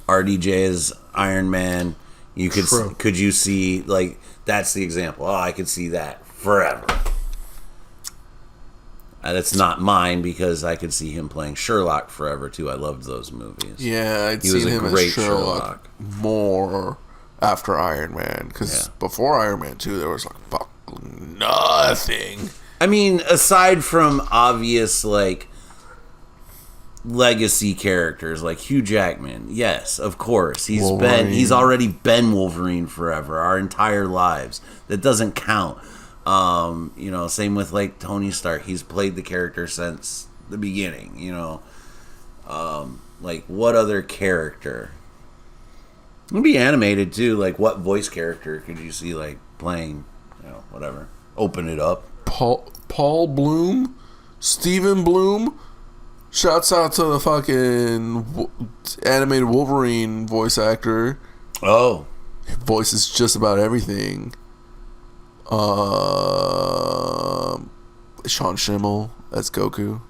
RDJ is Iron Man. You could you see that's the example. Oh, I could see that forever. And it's not mine because I could see him playing Sherlock forever too. I loved those movies. Yeah, I'd seen him as Sherlock more after Iron Man, because before Iron Man 2 there was fucking nothing. I mean, aside from obvious legacy characters like Hugh Jackman, yes, of course, he's already been Wolverine forever, our entire lives. That doesn't count. Same with Tony Stark. He's played the character since the beginning. What other character? It'd be animated too. What voice character could you see playing? Whatever. Open it up. Paul Bloom, Stephen Bloom. Shouts out to the fucking animated Wolverine voice actor. Oh, he voices just about everything. Sean Schimmel as Goku.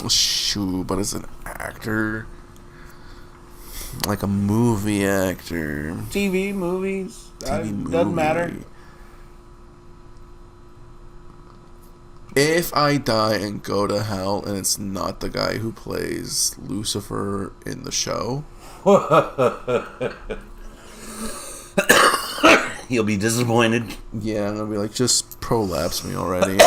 Shoot, but as an actor, a movie actor, TV movies, doesn't matter. If I die and go to hell and it's not the guy who plays Lucifer in the show, you'll be disappointed. Yeah, I'm gonna be just prolapse me already.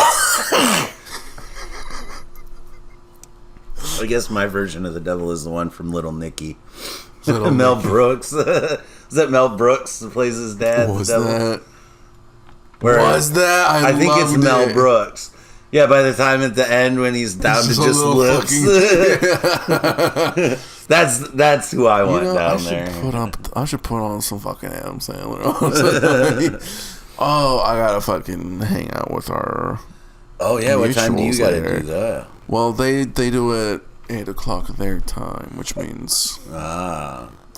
I guess my version of the devil is the one from Little Nicky. Mel Brooks. Is that Mel Brooks that plays his dad? What was the devil? that? Where that? I think it's Mel Brooks. Yeah, by the time at the end when he's down to just lips. That's who I want down there. I should put on some fucking Adam Sandler. Oh, I gotta fucking hang out with our. Oh yeah, what time do you gotta do that? Well, they do it 8 o'clock their time, which means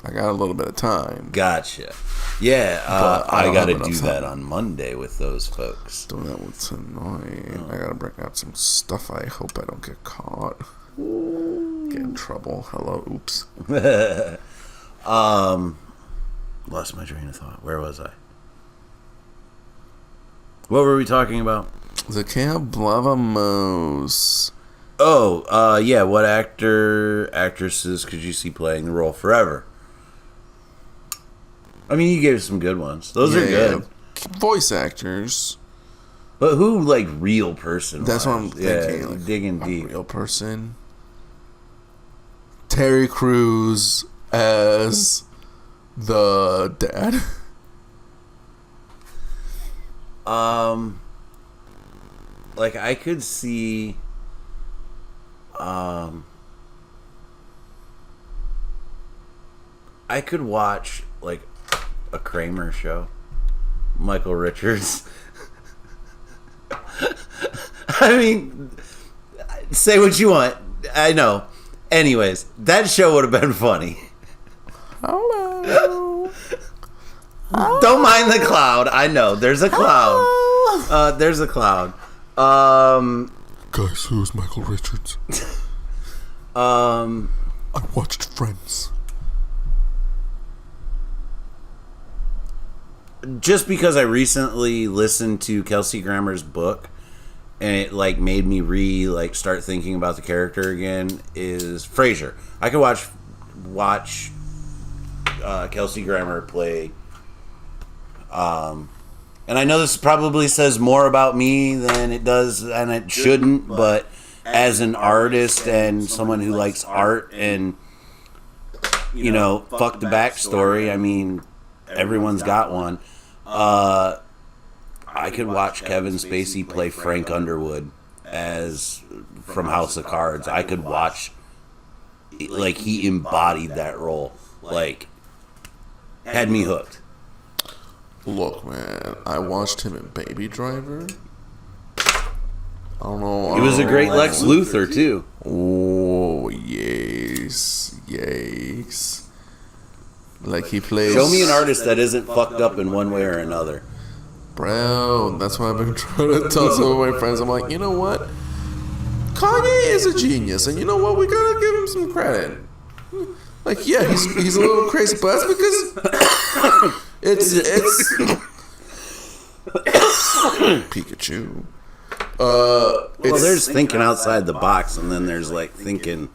I got a little bit of time. Gotcha. Yeah, But I I don't got to have do enough that time. on Monday with those folks. Doing that was annoying. I gotta bring out some stuff. I hope I don't get caught. Get in trouble. Hello, oops. Lost my train of thought. Where was I? What were we talking about? The Camp Blavamos. Oh, yeah. What actresses could you see playing the role forever? I mean, you gave some good ones. Those are good. Voice actors. But who, like, real person? That's what I'm thinking. Yeah, Like, digging a deep. real person. Terry Crews as the dad. Like, I could see, I could watch, like, a Kramer show. Michael Richards. I mean, say what you want. I know. Anyways, that show would have been funny. Hello. Don't mind the cloud. I know. There's a cloud. There's a cloud. Guys, who's Michael Richards? I watched Friends. Just because I recently listened to Kelsey Grammer's book and it like made me start thinking about the character again is Frasier. I could watch Kelsey Grammer play and I know this probably says more about me than it does, and it shouldn't, but as an artist and someone who likes art and, you know, fuck the backstory, I mean, everyone's got one. I could watch Kevin Spacey play Frank Underwood as from House of Cards. I could watch, like, he embodied that role. Like, had me hooked. Look, man, I watched him in Baby Driver. I don't know. He was a great Lex Luthor, too. Oh, yes. Yes. Like, he plays... Show me an artist that isn't fucked up in one way or another. Bro, that's why I've been trying to tell some of my friends. I'm like, you know what? Kanye is a genius, and you know what? We gotta give him some credit. Like, yeah, he's a little crazy, but that's because it's Pikachu. Well, there's thinking outside the box, and then there's like thinking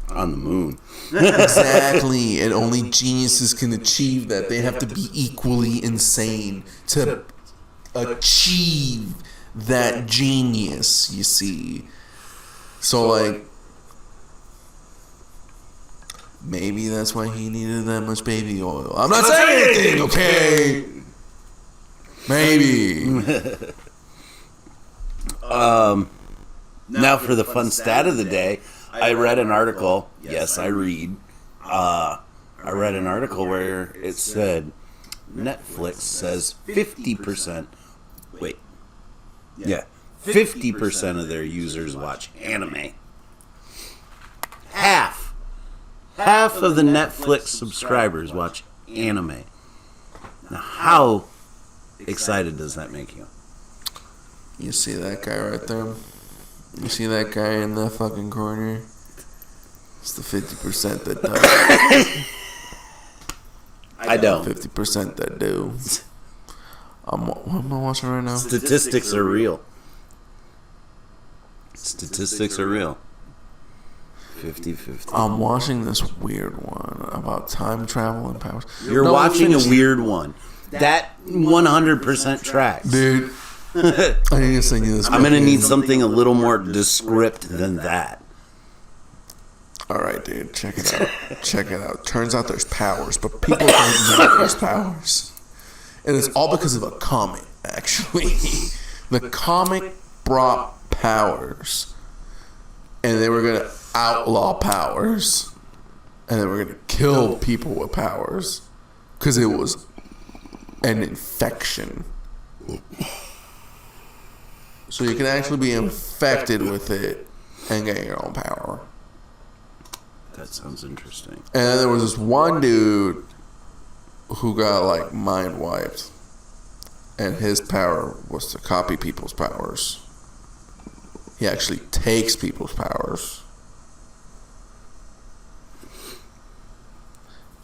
on the moon. Exactly, and only geniuses can achieve that. They have to be equally insane to achieve that genius, you see. So, like, maybe that's why he needed that much baby oil. I'm not saying anything, okay? Maybe. Now for the fun stat of the day, I read an article. Yes, I read. I read an article where it said Netflix says 50%. Wait. Yeah. 50% of their users watch anime. Half of the Netflix subscribers watch anime. Now, how excited does that make you? You see that guy right there? You see that guy in the fucking corner? It's the 50% that does. I don't. 50% that do. What am I watching right now? Statistics are real. Statistics are real. 50-50. I'm watching this weird one about time travel and powers. You're No, watching a finish- weird one. That 100% tracks. Dude, I need to send you this. I'm going to need something a little more descript than that. Alright, dude, check it out. Check it out. Turns out there's powers, but people don't know there's powers. And it's all because of a comic, actually. The comic brought powers. And they were going to outlaw powers. And they were going to kill people with powers. Because it was an infection. So you can actually be infected with it and get your own power. That sounds interesting. And then there was this one dude who got like mind wiped, and his power was to copy people's powers. He actually takes people's powers.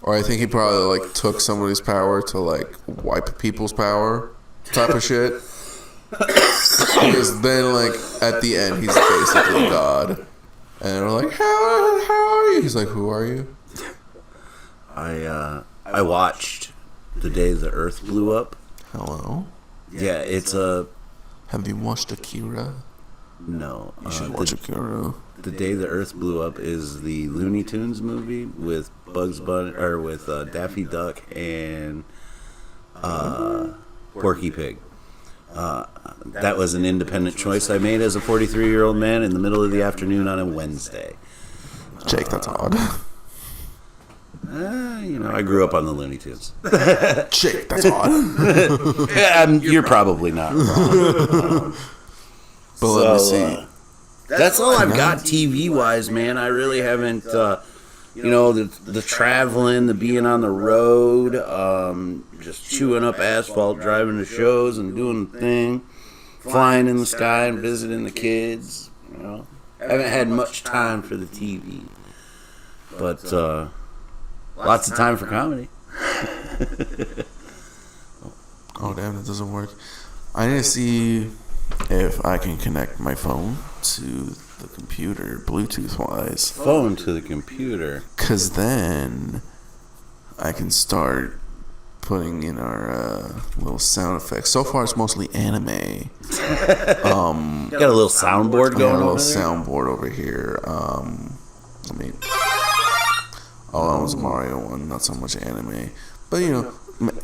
Or I think he probably like took somebody's power to like wipe people's power type of shit. Because then like at the end he's basically God. And they're like, how are you? He's like, who are you? I watched The Day the Earth Blew Up. Hello? Yeah, it's a... Have you watched Akira? No. You should watch Akira. The Day the Earth Blew Up is the Looney Tunes movie with Bugs Bunny, or with Daffy Duck and Porky Pig. That was an independent choice I made as a 43-year-old man in the middle of the afternoon on a Wednesday. Jake, that's odd. I grew up on the Looney Tunes. Jake, that's odd. You're probably not wrong. But let me see. That's all I've got TV-wise, man. I really haven't, the traveling, the being on the road, just chewing up asphalt, driving to shows and doing the thing, flying in the sky and visiting the kids. I haven't had much time for the TV, but lots of time for comedy. Oh, damn, that doesn't work. I need to see if I can connect my phone to the computer, Bluetooth-wise. Phone to the computer. Because then I can start putting in our little sound effects. So far, it's mostly anime. You got a little soundboard going on. A little soundboard over here. Let me... Oh, that was a Mario one, not so much anime. But,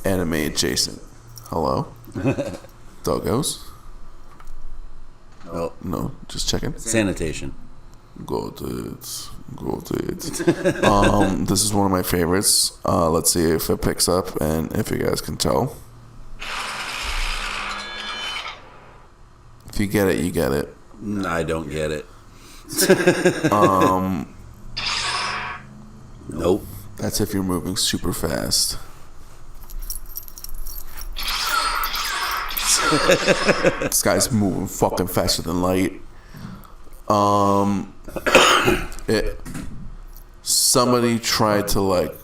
anime adjacent. Hello? Doggos? No, just checking. Sanitation. Got it. This is one of my favorites. Let's see if it picks up and if you guys can tell. If you get it, you get it. I don't get it. Nope. That's if you're moving super fast. This guy's moving fucking faster than light. Somebody tried to like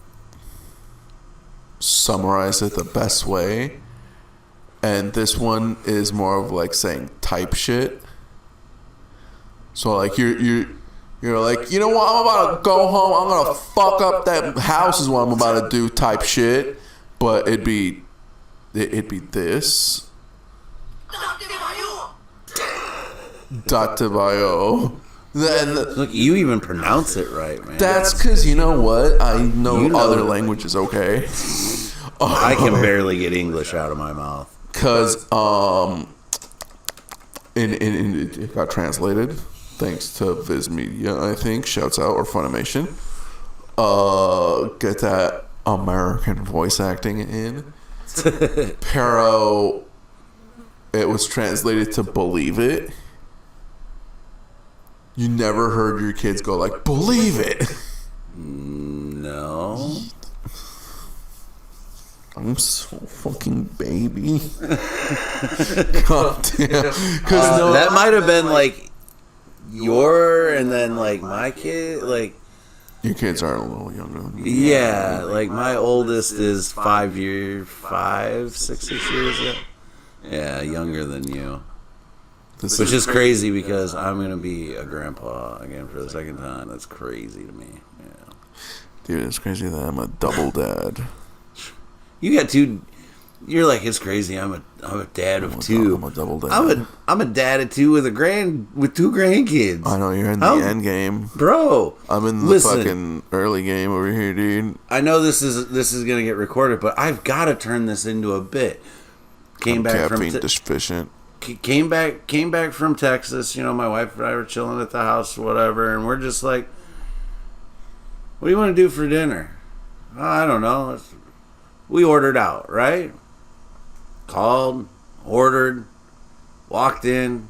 summarize it the best way, and this one is more of like saying type shit. So like you're like, you know what, I'm about to go home, I'm gonna fuck up that house is what I'm about to do type shit. But it'd be this. Dr. Bio. Look, you even pronounce it right, man. That's because, you know what? I know other languages, okay? I can barely get English out of my mouth. Because it got translated thanks to Viz Media, I think. Shouts out, or Funimation. Get that American voice acting in. Pero, it was translated to believe it. You never heard your kids go like, believe it. No. I'm so fucking baby. God damn. That might have been like your and then like my kid. Like, your kids are a little younger than me. Yeah, like my oldest is 6 years. Yeah, younger than you. Which is crazy because I'm going to be a grandpa again for the second time. That's crazy to me. Yeah. Dude, it's crazy that I'm a double dad. You got two. You're like, it's crazy. I'm a dad of two. I'm a double dad. I'm a dad of two with two grandkids. I know you're in the end game, bro. I'm in the fucking early game over here, dude. I know this is gonna get recorded, but I've got to turn this into a bit. Came back from Texas. My wife and I were chilling at the house, or whatever, and we're just like, "What do you want to do for dinner?" "Oh, I don't know." We ordered out, right? Called, ordered, walked in.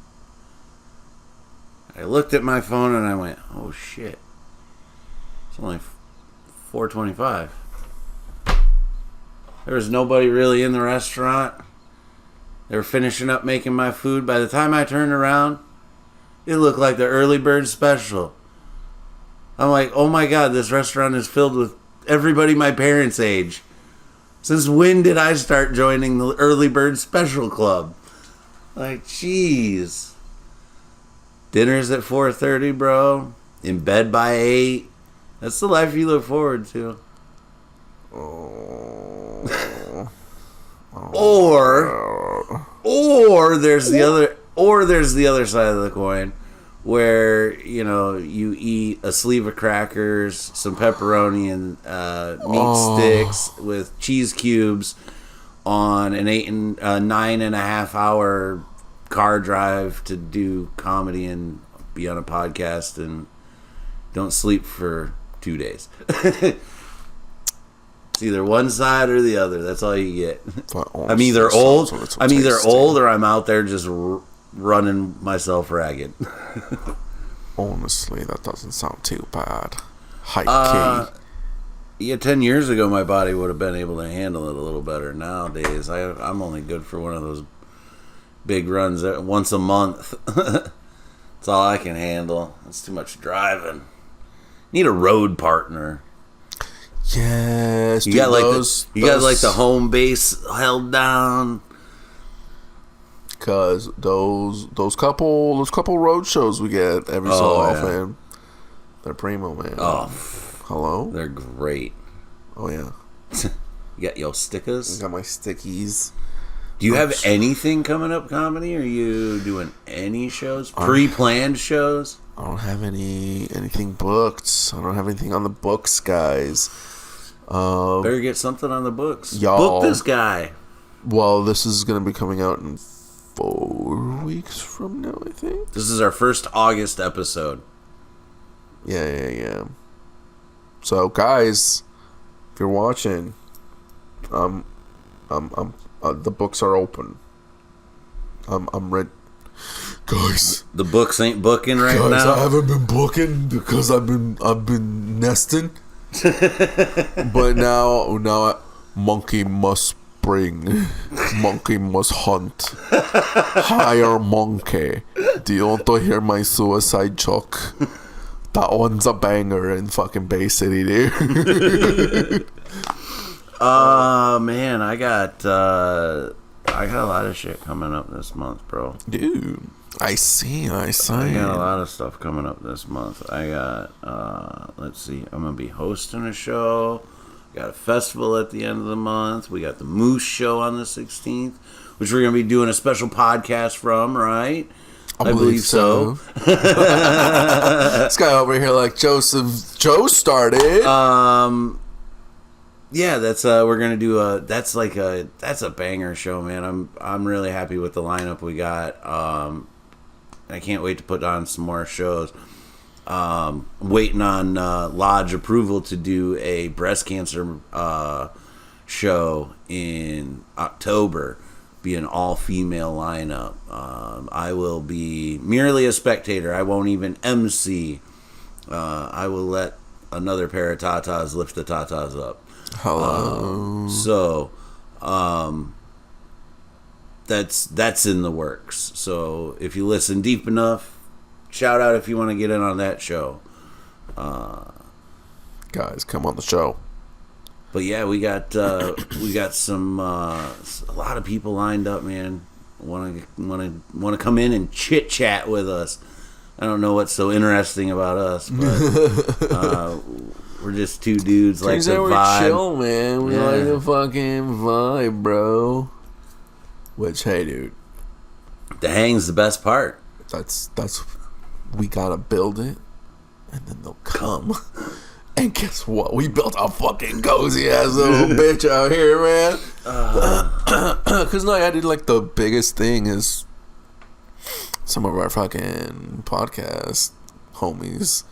I looked at my phone and I went, "Oh shit." It's only 4:25. There was nobody really in the restaurant. They were finishing up making my food. By the time I turned around, it looked like the early bird special. I'm like, oh my God, this restaurant is filled with everybody my parents' age. Since when did I start joining the early bird special club? Like, jeez. Dinner's at 4:30, bro. In bed by 8. That's the life you look forward to. Or there's the other side of the coin, where you eat a sleeve of crackers, some pepperoni, and meat sticks with cheese cubes on an 9.5 hour car drive to do comedy and be on a podcast, and don't sleep for 2 days. It's either one side or the other. That's all you get. I'm either old. Or I'm out there just running myself ragged. Honestly, that doesn't sound too bad. High key. Yeah, 10 years ago, my body would have been able to handle it a little better. Nowadays, I'm only good for one of those big runs once a month. That's all I can handle. It's too much driving. Need a road partner. Yes, you got the home base held down. Cause those couple road shows we get every so often, they're primo, man. Oh, hello, they're great. Oh yeah, you got your stickers. I got my stickies. Do you have anything coming up, comedy? Are you doing any shows? Pre-planned shows? I don't have anything booked. I don't have anything on the books, guys. Better get something on the books. Y'all, book this guy. Well, this is going to be coming out in 4 weeks from now, I think. This is our first August episode. Yeah. So, guys, if you're watching, the books are open. I'm ready. Guys, the books ain't booking right now. Guys, I haven't been booking because I've been nesting. But now monkey must spring, monkey must hunt. Hire monkey. Do you want to hear my suicide joke? That one's a banger in fucking Bay City, dude. Man, I got a lot of shit coming up this month, bro. Dude, I see. I got a lot of stuff coming up this month. I got, let's see, I'm going to be hosting a show. Got a festival at the end of the month. We got the Moose Show on the 16th, which we're going to be doing a special podcast from, right? I believe so. This guy over here like Joe started. Yeah, that's we're gonna do that's a banger show, man. I'm really happy with the lineup we got. I can't wait to put on some more shows. Waiting on Lodge approval to do a breast cancer show in October. Be an all-female lineup. I will be merely a spectator. I won't even MC. I will let another pair of tatas lift the tatas up. Hello. That's in the works. So if you listen deep enough, shout out if you want to get in on that show. Guys, come on the show. But yeah, we got some a lot of people lined up, man. Want to come in and chit chat with us. I don't know what's so interesting about us, but we're just two dudes like the vibe. We're chill, man. We like the fucking vibe, bro. Which, hey, dude, the hang's the best part. That's we gotta build it, and then they'll come. And guess what? We built a fucking cozy ass little bitch out here, man. Cause no, I did like the biggest thing is some of our fucking podcast homies.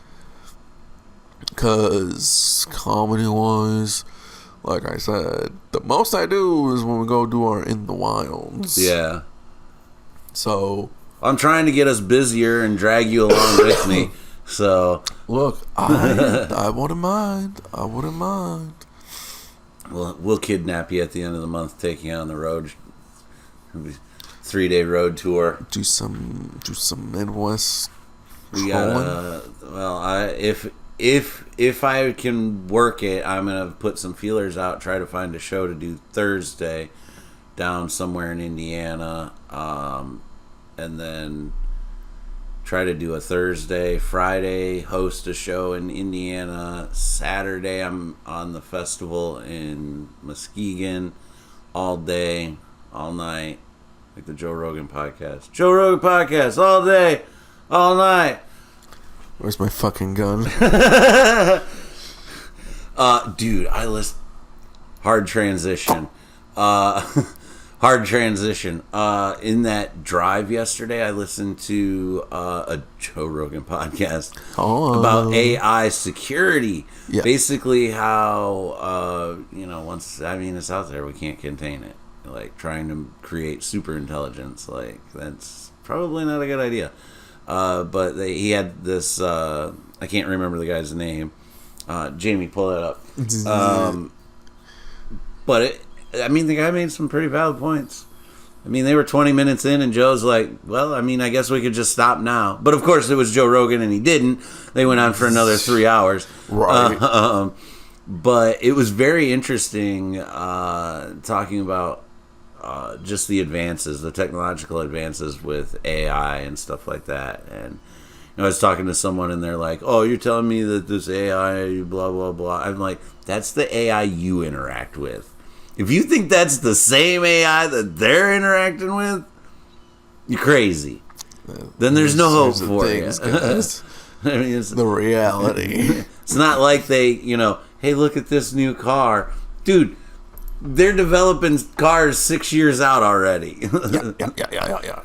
Cause comedy wise, like I said, the most I do is when we go do our In the Wilds. Yeah. So I'm trying to get us busier and drag you along with me. So Look, I wouldn't mind. I wouldn't mind. We'll kidnap you at the end of the month, take you on the road. 3-day road tour. Do some Midwest. We got if I can work it, I'm gonna put some feelers out, try to find a show to do Thursday down somewhere in Indiana, and then try to do a Thursday, Friday, host a show in Indiana. Saturday, I'm on the festival in Muskegon all day, all night, like the Joe Rogan podcast. Joe Rogan podcast all day, all night. Where's my fucking gun? Dude, I list hard transition. Hard transition. In that drive yesterday, I listened to a Joe Rogan podcast about AI security. Yeah. Basically, how once it's out there, we can't contain it. Like trying to create super intelligence, like that's probably not a good idea. But he had this. I can't remember the guy's name. Jamie, pull that up. But the guy made some pretty valid points. I mean, they were 20 minutes in, and Joe's like, well, I guess we could just stop now. But, of course, it was Joe Rogan, and he didn't. They went on for another 3 hours. Right. But it was very interesting talking about just the advances, the technological advances with AI and stuff like that. And I was talking to someone, and they're like, oh, you're telling me that this AI, blah, blah, blah. I'm like, that's the AI you interact with. If you think that's the same AI that they're interacting with, you're crazy. Then there's no hope for you. It's the reality. It's not like they, hey, look at this new car. Dude, they're developing cars 6 years out already. Yeah.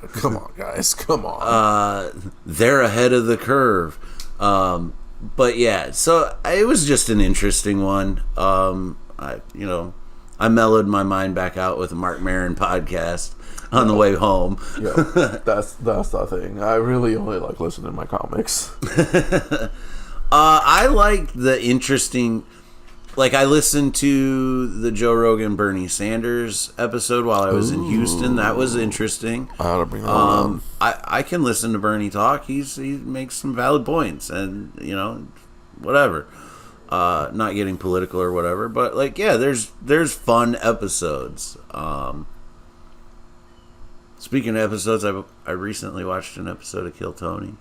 Come on, guys. Come on. They're ahead of the curve. But yeah, so it was just an interesting one. I mellowed my mind back out with a Mark Maron podcast on the way home. Yeah, that's the thing. I really only like listening to my comics. I like the interesting. Like, I listened to the Joe Rogan Bernie Sanders episode while I was in Houston. That was interesting. I ought to bring that up. I can listen to Bernie talk. He makes some valid points, and whatever. Not getting political or whatever, but like, yeah, there's fun episodes. Speaking of episodes, I recently watched an episode of Kill Tony.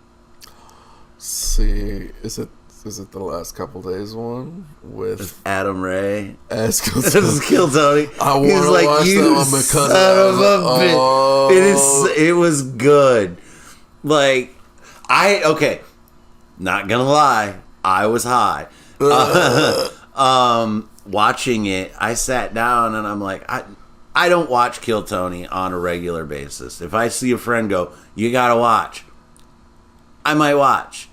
See, is it the last couple days one with Adam Ray? As This is Kill Tony. I want to watch that one because it was good. Like, not gonna lie, I was high. Watching it, I sat down and I'm like, I don't watch Kill Tony on a regular basis. If I see a friend go, you gotta watch, I might watch.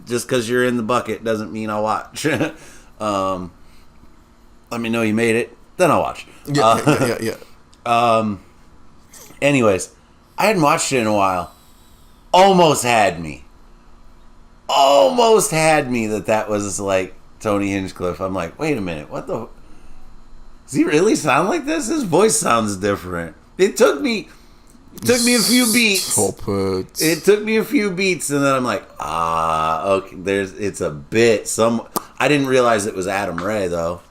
Just because you're in the bucket doesn't mean I'll watch. Let me know you made it, then I'll watch. Yeah. Anyways, I hadn't watched it in a while. Almost had me that was like Tony Hinchcliffe. I'm like, wait a minute, what the? Does he really sound like this? His voice sounds different. It took me a few beats. It took me a few beats, and then I'm like, okay. It's a bit. I didn't realize it was Adam Ray though.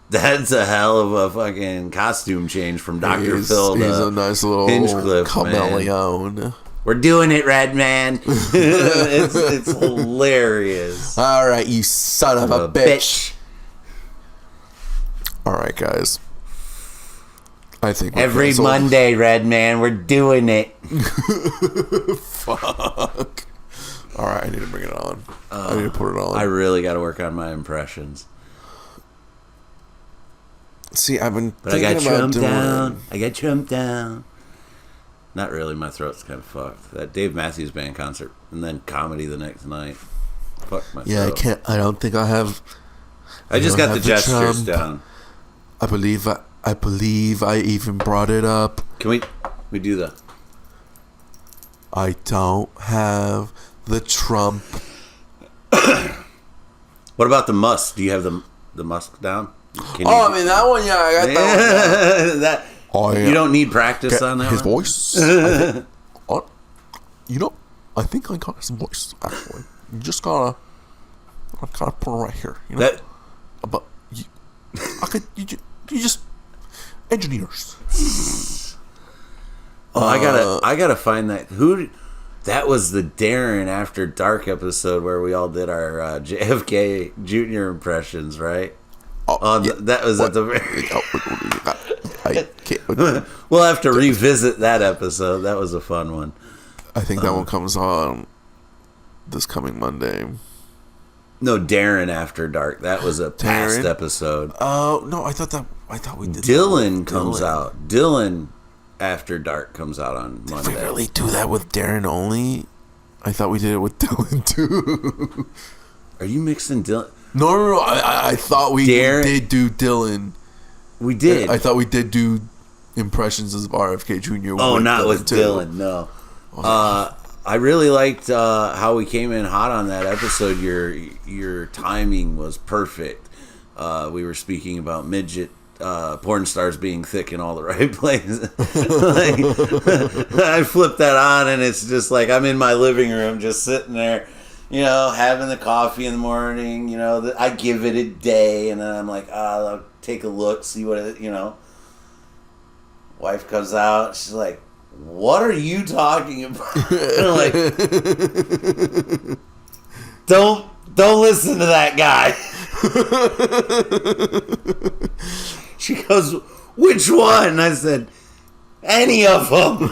That's a hell of a fucking costume change from Dr. Phil to he's a nice little Hinchcliffe, chameleon. Man. We're doing it, Red Man. it's hilarious. All right, you son of a bitch. All right, guys. I think every Monday, Red Man, we're doing it. Fuck. All right, I need to bring it on. I need to put it on. I really got to work on my impressions. See, I've been thinking about doing... I got trumped down. Not really. My throat's kind of fucked. That Dave Matthews Band concert and then comedy the next night. Fuck my throat. I can't. I don't think I have. I just got the gestures down. I believe I even brought it up. Can we do the? I don't have the Trump. What about the Musk? Do you have the Musk down? I mean that one. Yeah, I got that one. that Oh, yeah. You don't need practice on that. His one? voice. I think I got his voice. Actually, you just gotta put it right here. You know, but you just engineers. Oh, I gotta find that. That was the Darren After Dark episode where we all did our JFK Jr. impressions, right? That was at the very. I can't. We'll have to revisit that episode. That was a fun one. I think that one comes on this coming Monday. No, Darren After Dark. That was a past episode. Oh no, I thought we did. Dylan comes out. Dylan After Dark comes out on Monday. Did we really do that with Darren only? I thought we did it with Dylan too. Are you mixing Dylan? No. I thought we did do Dylan. We did. I thought we did do impressions of RFK Jr. Oh, not with Dylan. No. I really liked how we came in hot on that episode. Your timing was perfect. We were speaking about midget porn stars being thick in all the right places. I flipped that on, and it's just like I'm in my living room, just sitting there, having the coffee in the morning. I give it a day, and then I'm like, I'll take a look, see what it. Wife comes out, she's like, "What are you talking about?" And I'm like, don't listen to that guy. She goes, "Which one?" And I said, "Any of them."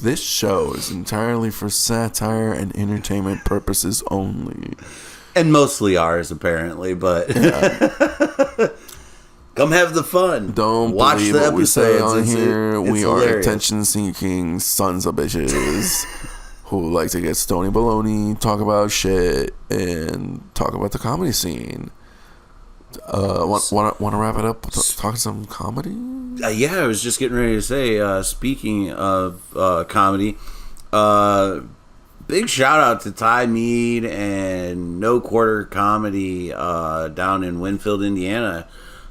This show is entirely for satire and entertainment purposes only. And mostly ours, apparently, but come have the fun. Don't watch believe the what we say on here. We are hilarious. attention-seeking sons of bitches who like to get stony baloney, talk about shit, and talk about the comedy scene. Want to wrap it up? Talking some comedy? Yeah, I was just getting ready to say. Speaking of comedy, big shout out to Ty Mead and No Quarter Comedy down in Winfield, Indiana.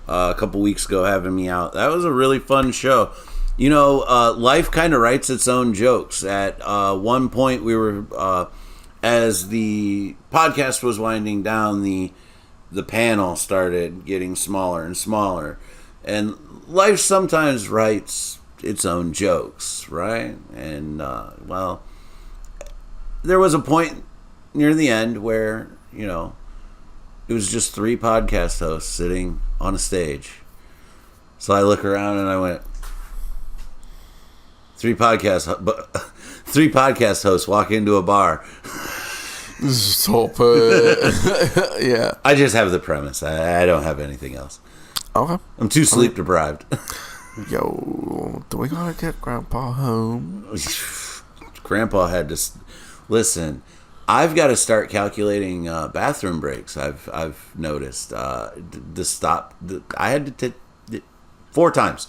A couple weeks ago, having me out. That was a really fun show. Life kind of writes its own jokes. At one point, we were, as the podcast was winding down, the panel started getting smaller and smaller. And life sometimes writes its own jokes, right? And, there was a point near the end where, it was just 3 podcast hosts sitting on a stage. So I look around and I went, 3 podcast hosts walk into a bar. This is so yeah. I just have the premise. I don't have anything else. Okay. I'm too sleep deprived. Yo, do we gotta get Grandpa home? Grandpa had to listen. I've got to start calculating bathroom breaks. I've noticed to stop. I had to 4 times.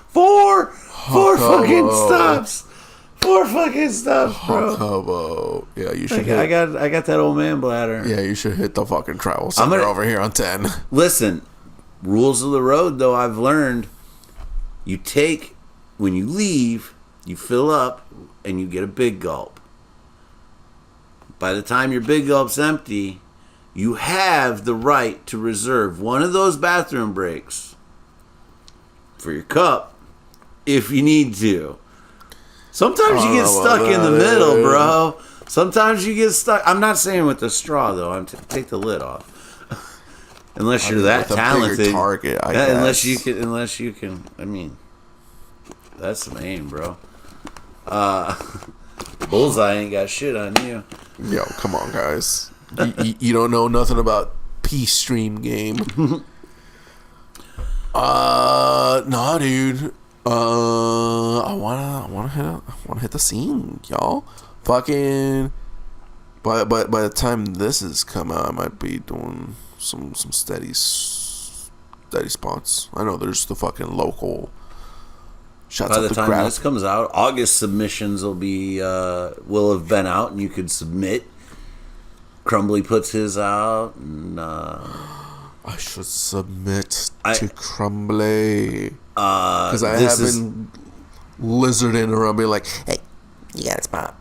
4 fucking stops. 4 fucking stops, bro. Hobo. Yeah, you should. I got that old man bladder. Yeah, you should hit the fucking travel center over here on 10. Listen, rules of the road though. I've learned. You take when you leave, you fill up, and you get a big gulp. By the time your big gulp's empty, you have the right to reserve one of those bathroom breaks for your cup if you need to. Sometimes you get stuck in the middle, bro. Sometimes you get stuck. I'm not saying with the straw, though. I'm take the lid off. Unless you're that talented. Target, I guess. Unless you can. I mean, that's the aim, bro. Bullseye ain't got shit on you. Yo, come on, guys. You don't know nothing about Peace Stream game. Nah, dude. I wanna hit the scene, y'all. Fucking. By the time this is come out, I might be doing some steady spots. I know there's the fucking local Shouts By out the to time Grab. this comes out, August submissions will have been out, and you could submit. Crumbly puts his out, and I should submit I- to Crumbly. Because I this haven't lizarding around being like, hey, you got a spot.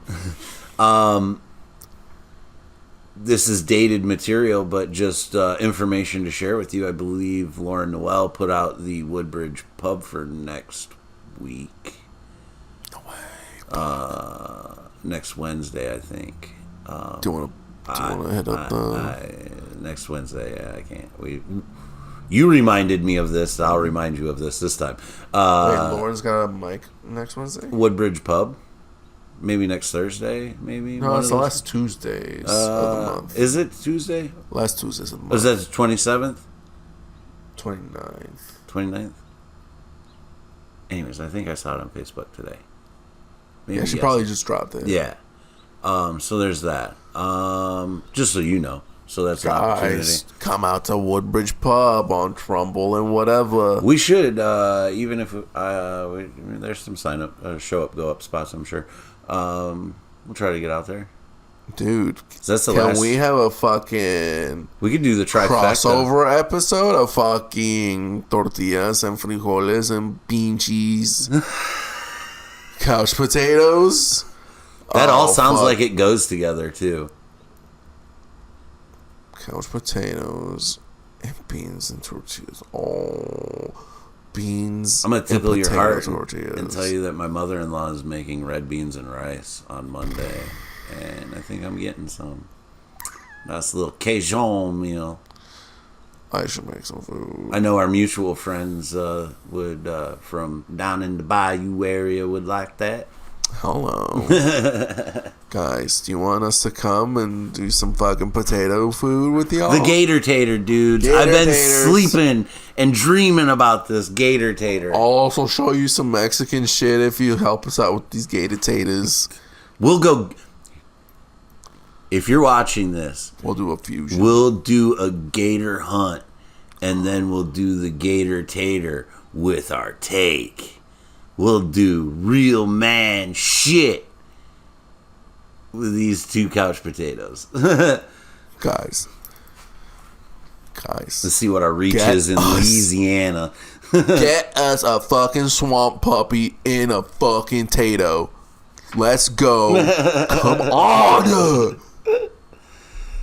This is dated material, but just information to share with you. I believe Lauren Noel put out the Woodbridge Pub for next week. No way. Next Wednesday, I think. Do you want to hit up the... Next Wednesday, yeah, I can't. You reminded me of this. I'll remind you of this time. Wait, Lauren's got a mic next Wednesday? Woodbridge Pub. Maybe next Thursday, maybe? No, it's the last Tuesdays of the month. Is it Tuesday? Last Tuesdays of the month. Was that the 27th? 29th. 29th? Anyways, I think I saw it on Facebook today. Maybe Yeah, she probably just dropped it. Yeah. So there's that. Just so you know. So that's an opportunity. Guys, come out to Woodbridge Pub on Trumbull and whatever. We should, even if there's some sign up, show up, go up spots, I'm sure. We'll try to get out there. Dude, That's the can last. we have a fucking We could do the trifecta. crossover episode of fucking tortillas and frijoles and bean cheese, couch potatoes? That all Oh, sounds fuck. like it goes together too. Couch potatoes and beans and tortillas. Oh, beans. I'm gonna tickle and your potato heart tortillas. and tell you that my mother-in-law is making red beans and rice on Monday, and I think I'm getting some. Nice little Cajun meal. I should make some food. I know our mutual friends would from down in the Bayou area would like that. Hello. Guys, do you want us to come and do some fucking potato food with y'all? The Gator Tater, dudes. Gator I've been taters. sleeping and dreaming about this Gator Tater. I'll also show you some Mexican shit if you help us out with these gator taters. We'll go. If you're watching this, We'll do a fusion. we'll do a gator hunt, and then we'll do the Gator Tater with our take. We'll do real man shit with these two couch potatoes. Guys. Let's see what our reach Get is in us. Louisiana. Get us a fucking swamp puppy in a fucking tato. Let's go. Come on.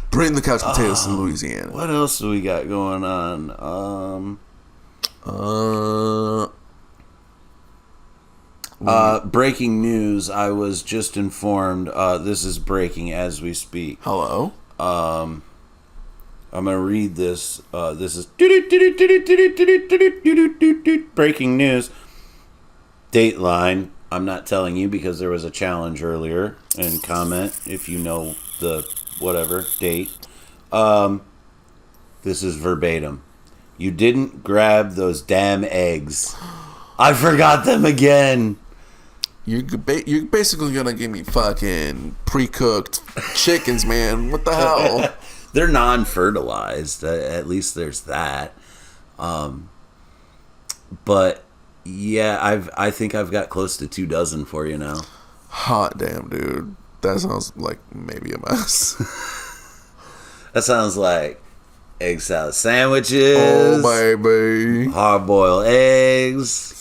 Bring the couch potatoes to Louisiana. What else do we got going on? Breaking news. I was just informed. This is breaking as we speak. Hello. I'm going to read this. This is breaking news. Dateline. I'm not telling you because there was a challenge earlier. And comment if you know the whatever date. This is verbatim. You didn't grab those damn eggs. I forgot them again. You're basically gonna give me fucking pre-cooked chickens, man. What the hell? They're non-fertilized. At least there's that. But yeah, I think I've got close to 24 for you now. Hot damn, dude. That sounds like maybe a mess. That sounds like egg salad sandwiches. Oh baby. Hard-boiled eggs.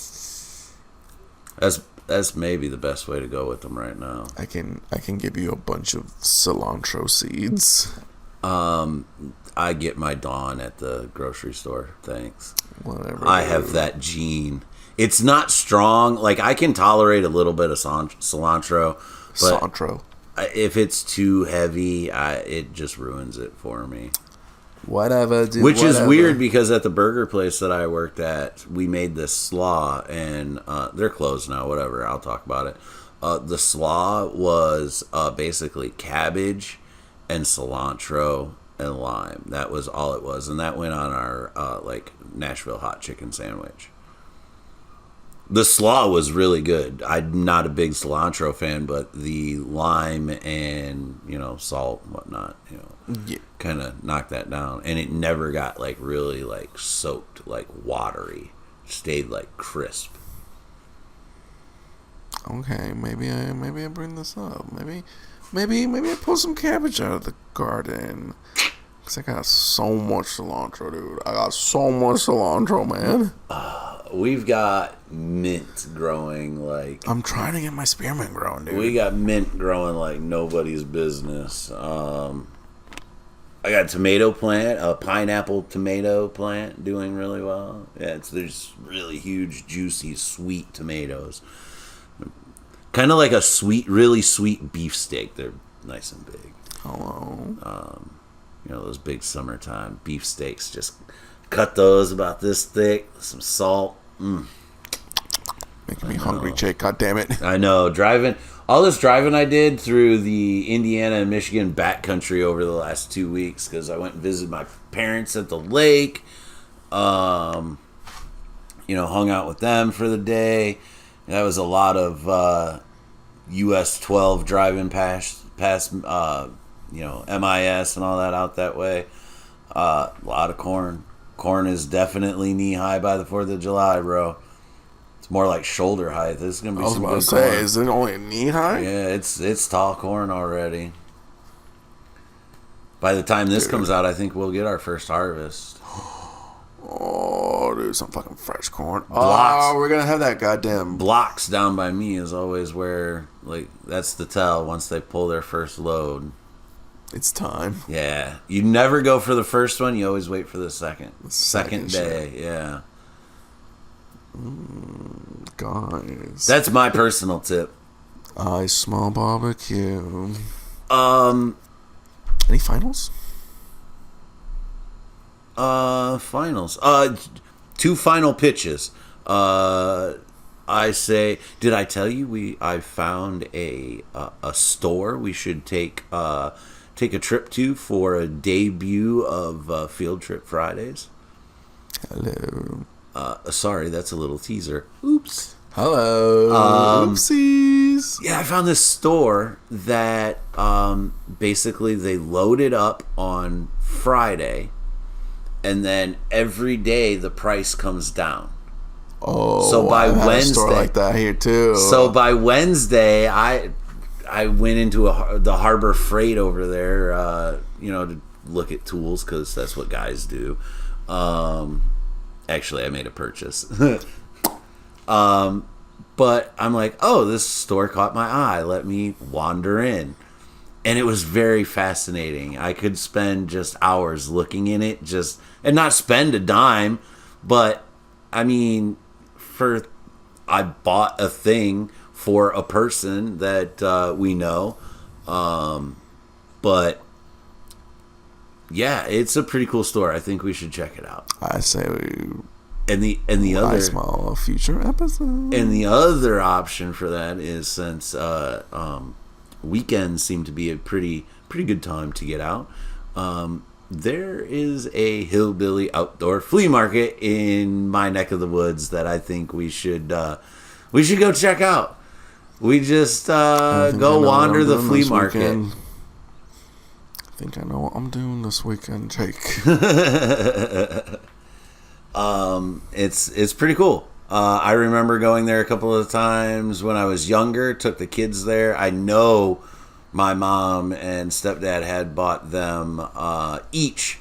That's maybe the best way to go with them right now. I can give you a bunch of cilantro seeds. I get my Dawn at the grocery store. Thanks. Whatever. I have that gene. It's not strong. Like, I can tolerate a little bit of cilantro, but cilantro. if it's too heavy, it just ruins it for me. Whatever, dude. Which is whatever. weird because at the burger place that I worked at, we made this slaw, and they're closed now. Whatever, I'll talk about it. The slaw was basically cabbage and cilantro and lime. That was all it was, and that went on our like Nashville hot chicken sandwich. The slaw was really good. I'm not a big cilantro fan, but the lime and salt and whatnot, Yeah. kind of knocked that down, and it never got like really like soaked, like watery. It stayed like crisp. Okay, maybe I bring this up. Maybe I pull some cabbage out of the garden. Cause I got so much cilantro, dude. I got so much cilantro, man. We've got mint growing like... I'm trying to get my spearmint growing, dude. We got mint growing like nobody's business. I got a tomato plant, a pineapple tomato plant doing really well. Yeah, there's really huge, juicy, sweet tomatoes. Kind of like a really sweet beefsteak. They're nice and big. Hello. Those big summertime beefsteaks. Just cut those about this thick, some salt. Making me hungry, Jake. God damn it. I know. All this driving I did through the Indiana and Michigan backcountry over the last 2 weeks because I went and visited my parents at the lake. Hung out with them for the day. That was a lot of US 12 driving past MIS and all that out that way. A lot of corn. Corn is definitely knee high by the 4th of July, bro. It's more like shoulder height. This is gonna be some good corn. Is it only knee high? Yeah, it's tall corn already. By the time this comes out, I think we'll get our first harvest. Oh, dude, some fucking fresh corn. Blocks. Oh, we're gonna have that goddamn blocks down by me is always where, like, that's the tell once they pull their first load. It's time. Yeah, you never go for the first one. You always wait for the second. Second day. Shit. Yeah. Guys, that's my personal tip. I smell barbecue. Any finals? Finals. 2 final pitches. I say, did I tell you I found a store we should take a trip to for a debut of Field Trip Fridays? Hello. Sorry, that's a little teaser. Oops. Hello. Oopsies. Yeah, I found this store that basically they load it up on Friday, and then every day the price comes down. Oh, so by Wednesday, Wednesday, a store like that here too. So by Wednesday, I went into the Harbor Freight over there, to look at tools because that's what guys do. Actually, I made a purchase. But I'm like, oh, this store caught my eye. Let me wander in. And it was very fascinating. I could spend just hours looking in it, and not spend a dime. But, I mean, I bought a thing for a person that we know. But, yeah, it's a pretty cool store. I think we should check it out. I say we... I smell a future episode. And the other option for that is since weekends seem to be a pretty good time to get out. There is a hillbilly outdoor flea market in my neck of the woods that I think we should go check out. We just go wander the flea market. Weekend. I think I know what I'm doing this weekend, Jake. It's pretty cool. I remember going there a couple of times when I was younger. Took the kids there. I know my mom and stepdad had bought them each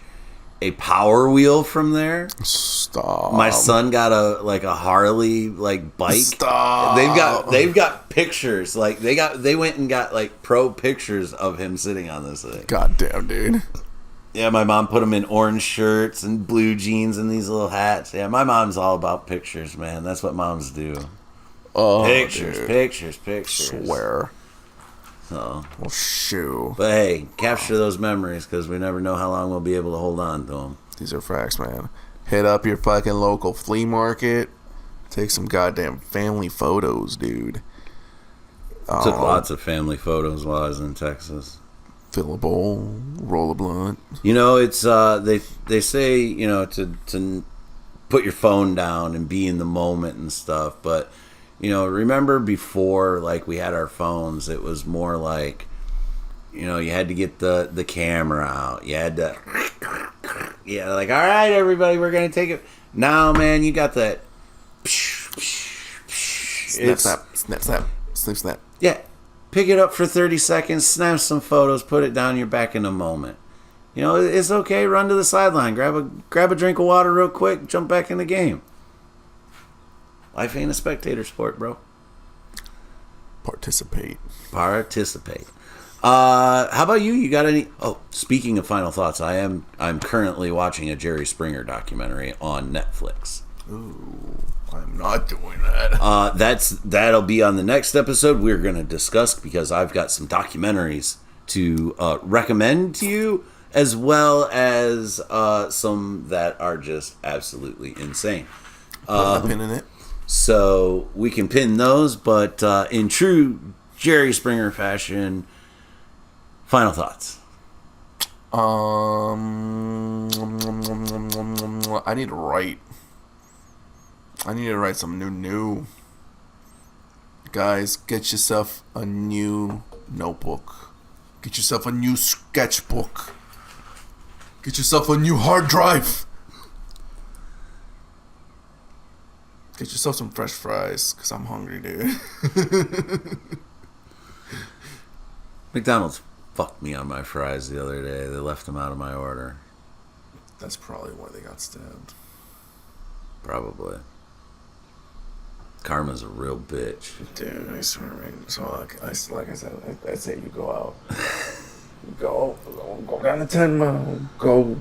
a Power Wheel from there. Stop. My son got a Harley bike. Stop. They've got pictures. They went and got pro pictures of him sitting on this thing. God damn, dude. Yeah, my mom put them in orange shirts and blue jeans and these little hats. Yeah, my mom's all about pictures, man. That's what moms do. Oh, pictures. Swear. So, well, shoo. But hey, capture those memories because we never know how long we'll be able to hold on to them. These are facts, man. Hit up your fucking local flea market. Take some goddamn family photos, dude. Took lots of family photos while I was in Texas. Fill a bowl, roll a blunt. It's they say to put your phone down and be in the moment and stuff. But remember before we had our phones, it was more like you had to get the camera out. You had to all right, everybody, we're gonna take it now, man. You got that. Snap, snap, snap, snap, snip, snap. Yeah. Pick it up for 30 seconds, snap some photos, put it down, you're back in a moment. You know, it's okay. Run to the sideline, grab a drink of water real quick, jump back in the game. Life ain't a spectator sport, bro. Participate. How about you? You got any? Oh, speaking of final thoughts, I'm currently watching a Jerry Springer documentary on Netflix. Ooh, I'm not doing that. That'll be on the next episode. We're going to discuss because I've got some documentaries to recommend to you, as well as some that are just absolutely insane. Put a pin in it. So we can pin those, but in true Jerry Springer fashion, final thoughts. I need to write. I need to write some new. Guys, get yourself a new notebook. Get yourself a new sketchbook. Get yourself a new hard drive. Get yourself some fresh fries, because I'm hungry, dude. McDonald's fucked me on my fries the other day. They left them out of my order. That's probably why they got stabbed. Probably. Karma's a real bitch. Dude, I swear, man. So, like I said, I say you go out. You go down the 10 mile. Go.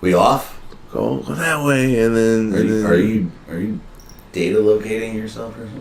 We off? Go that way, and then. Are you data locating yourself or something?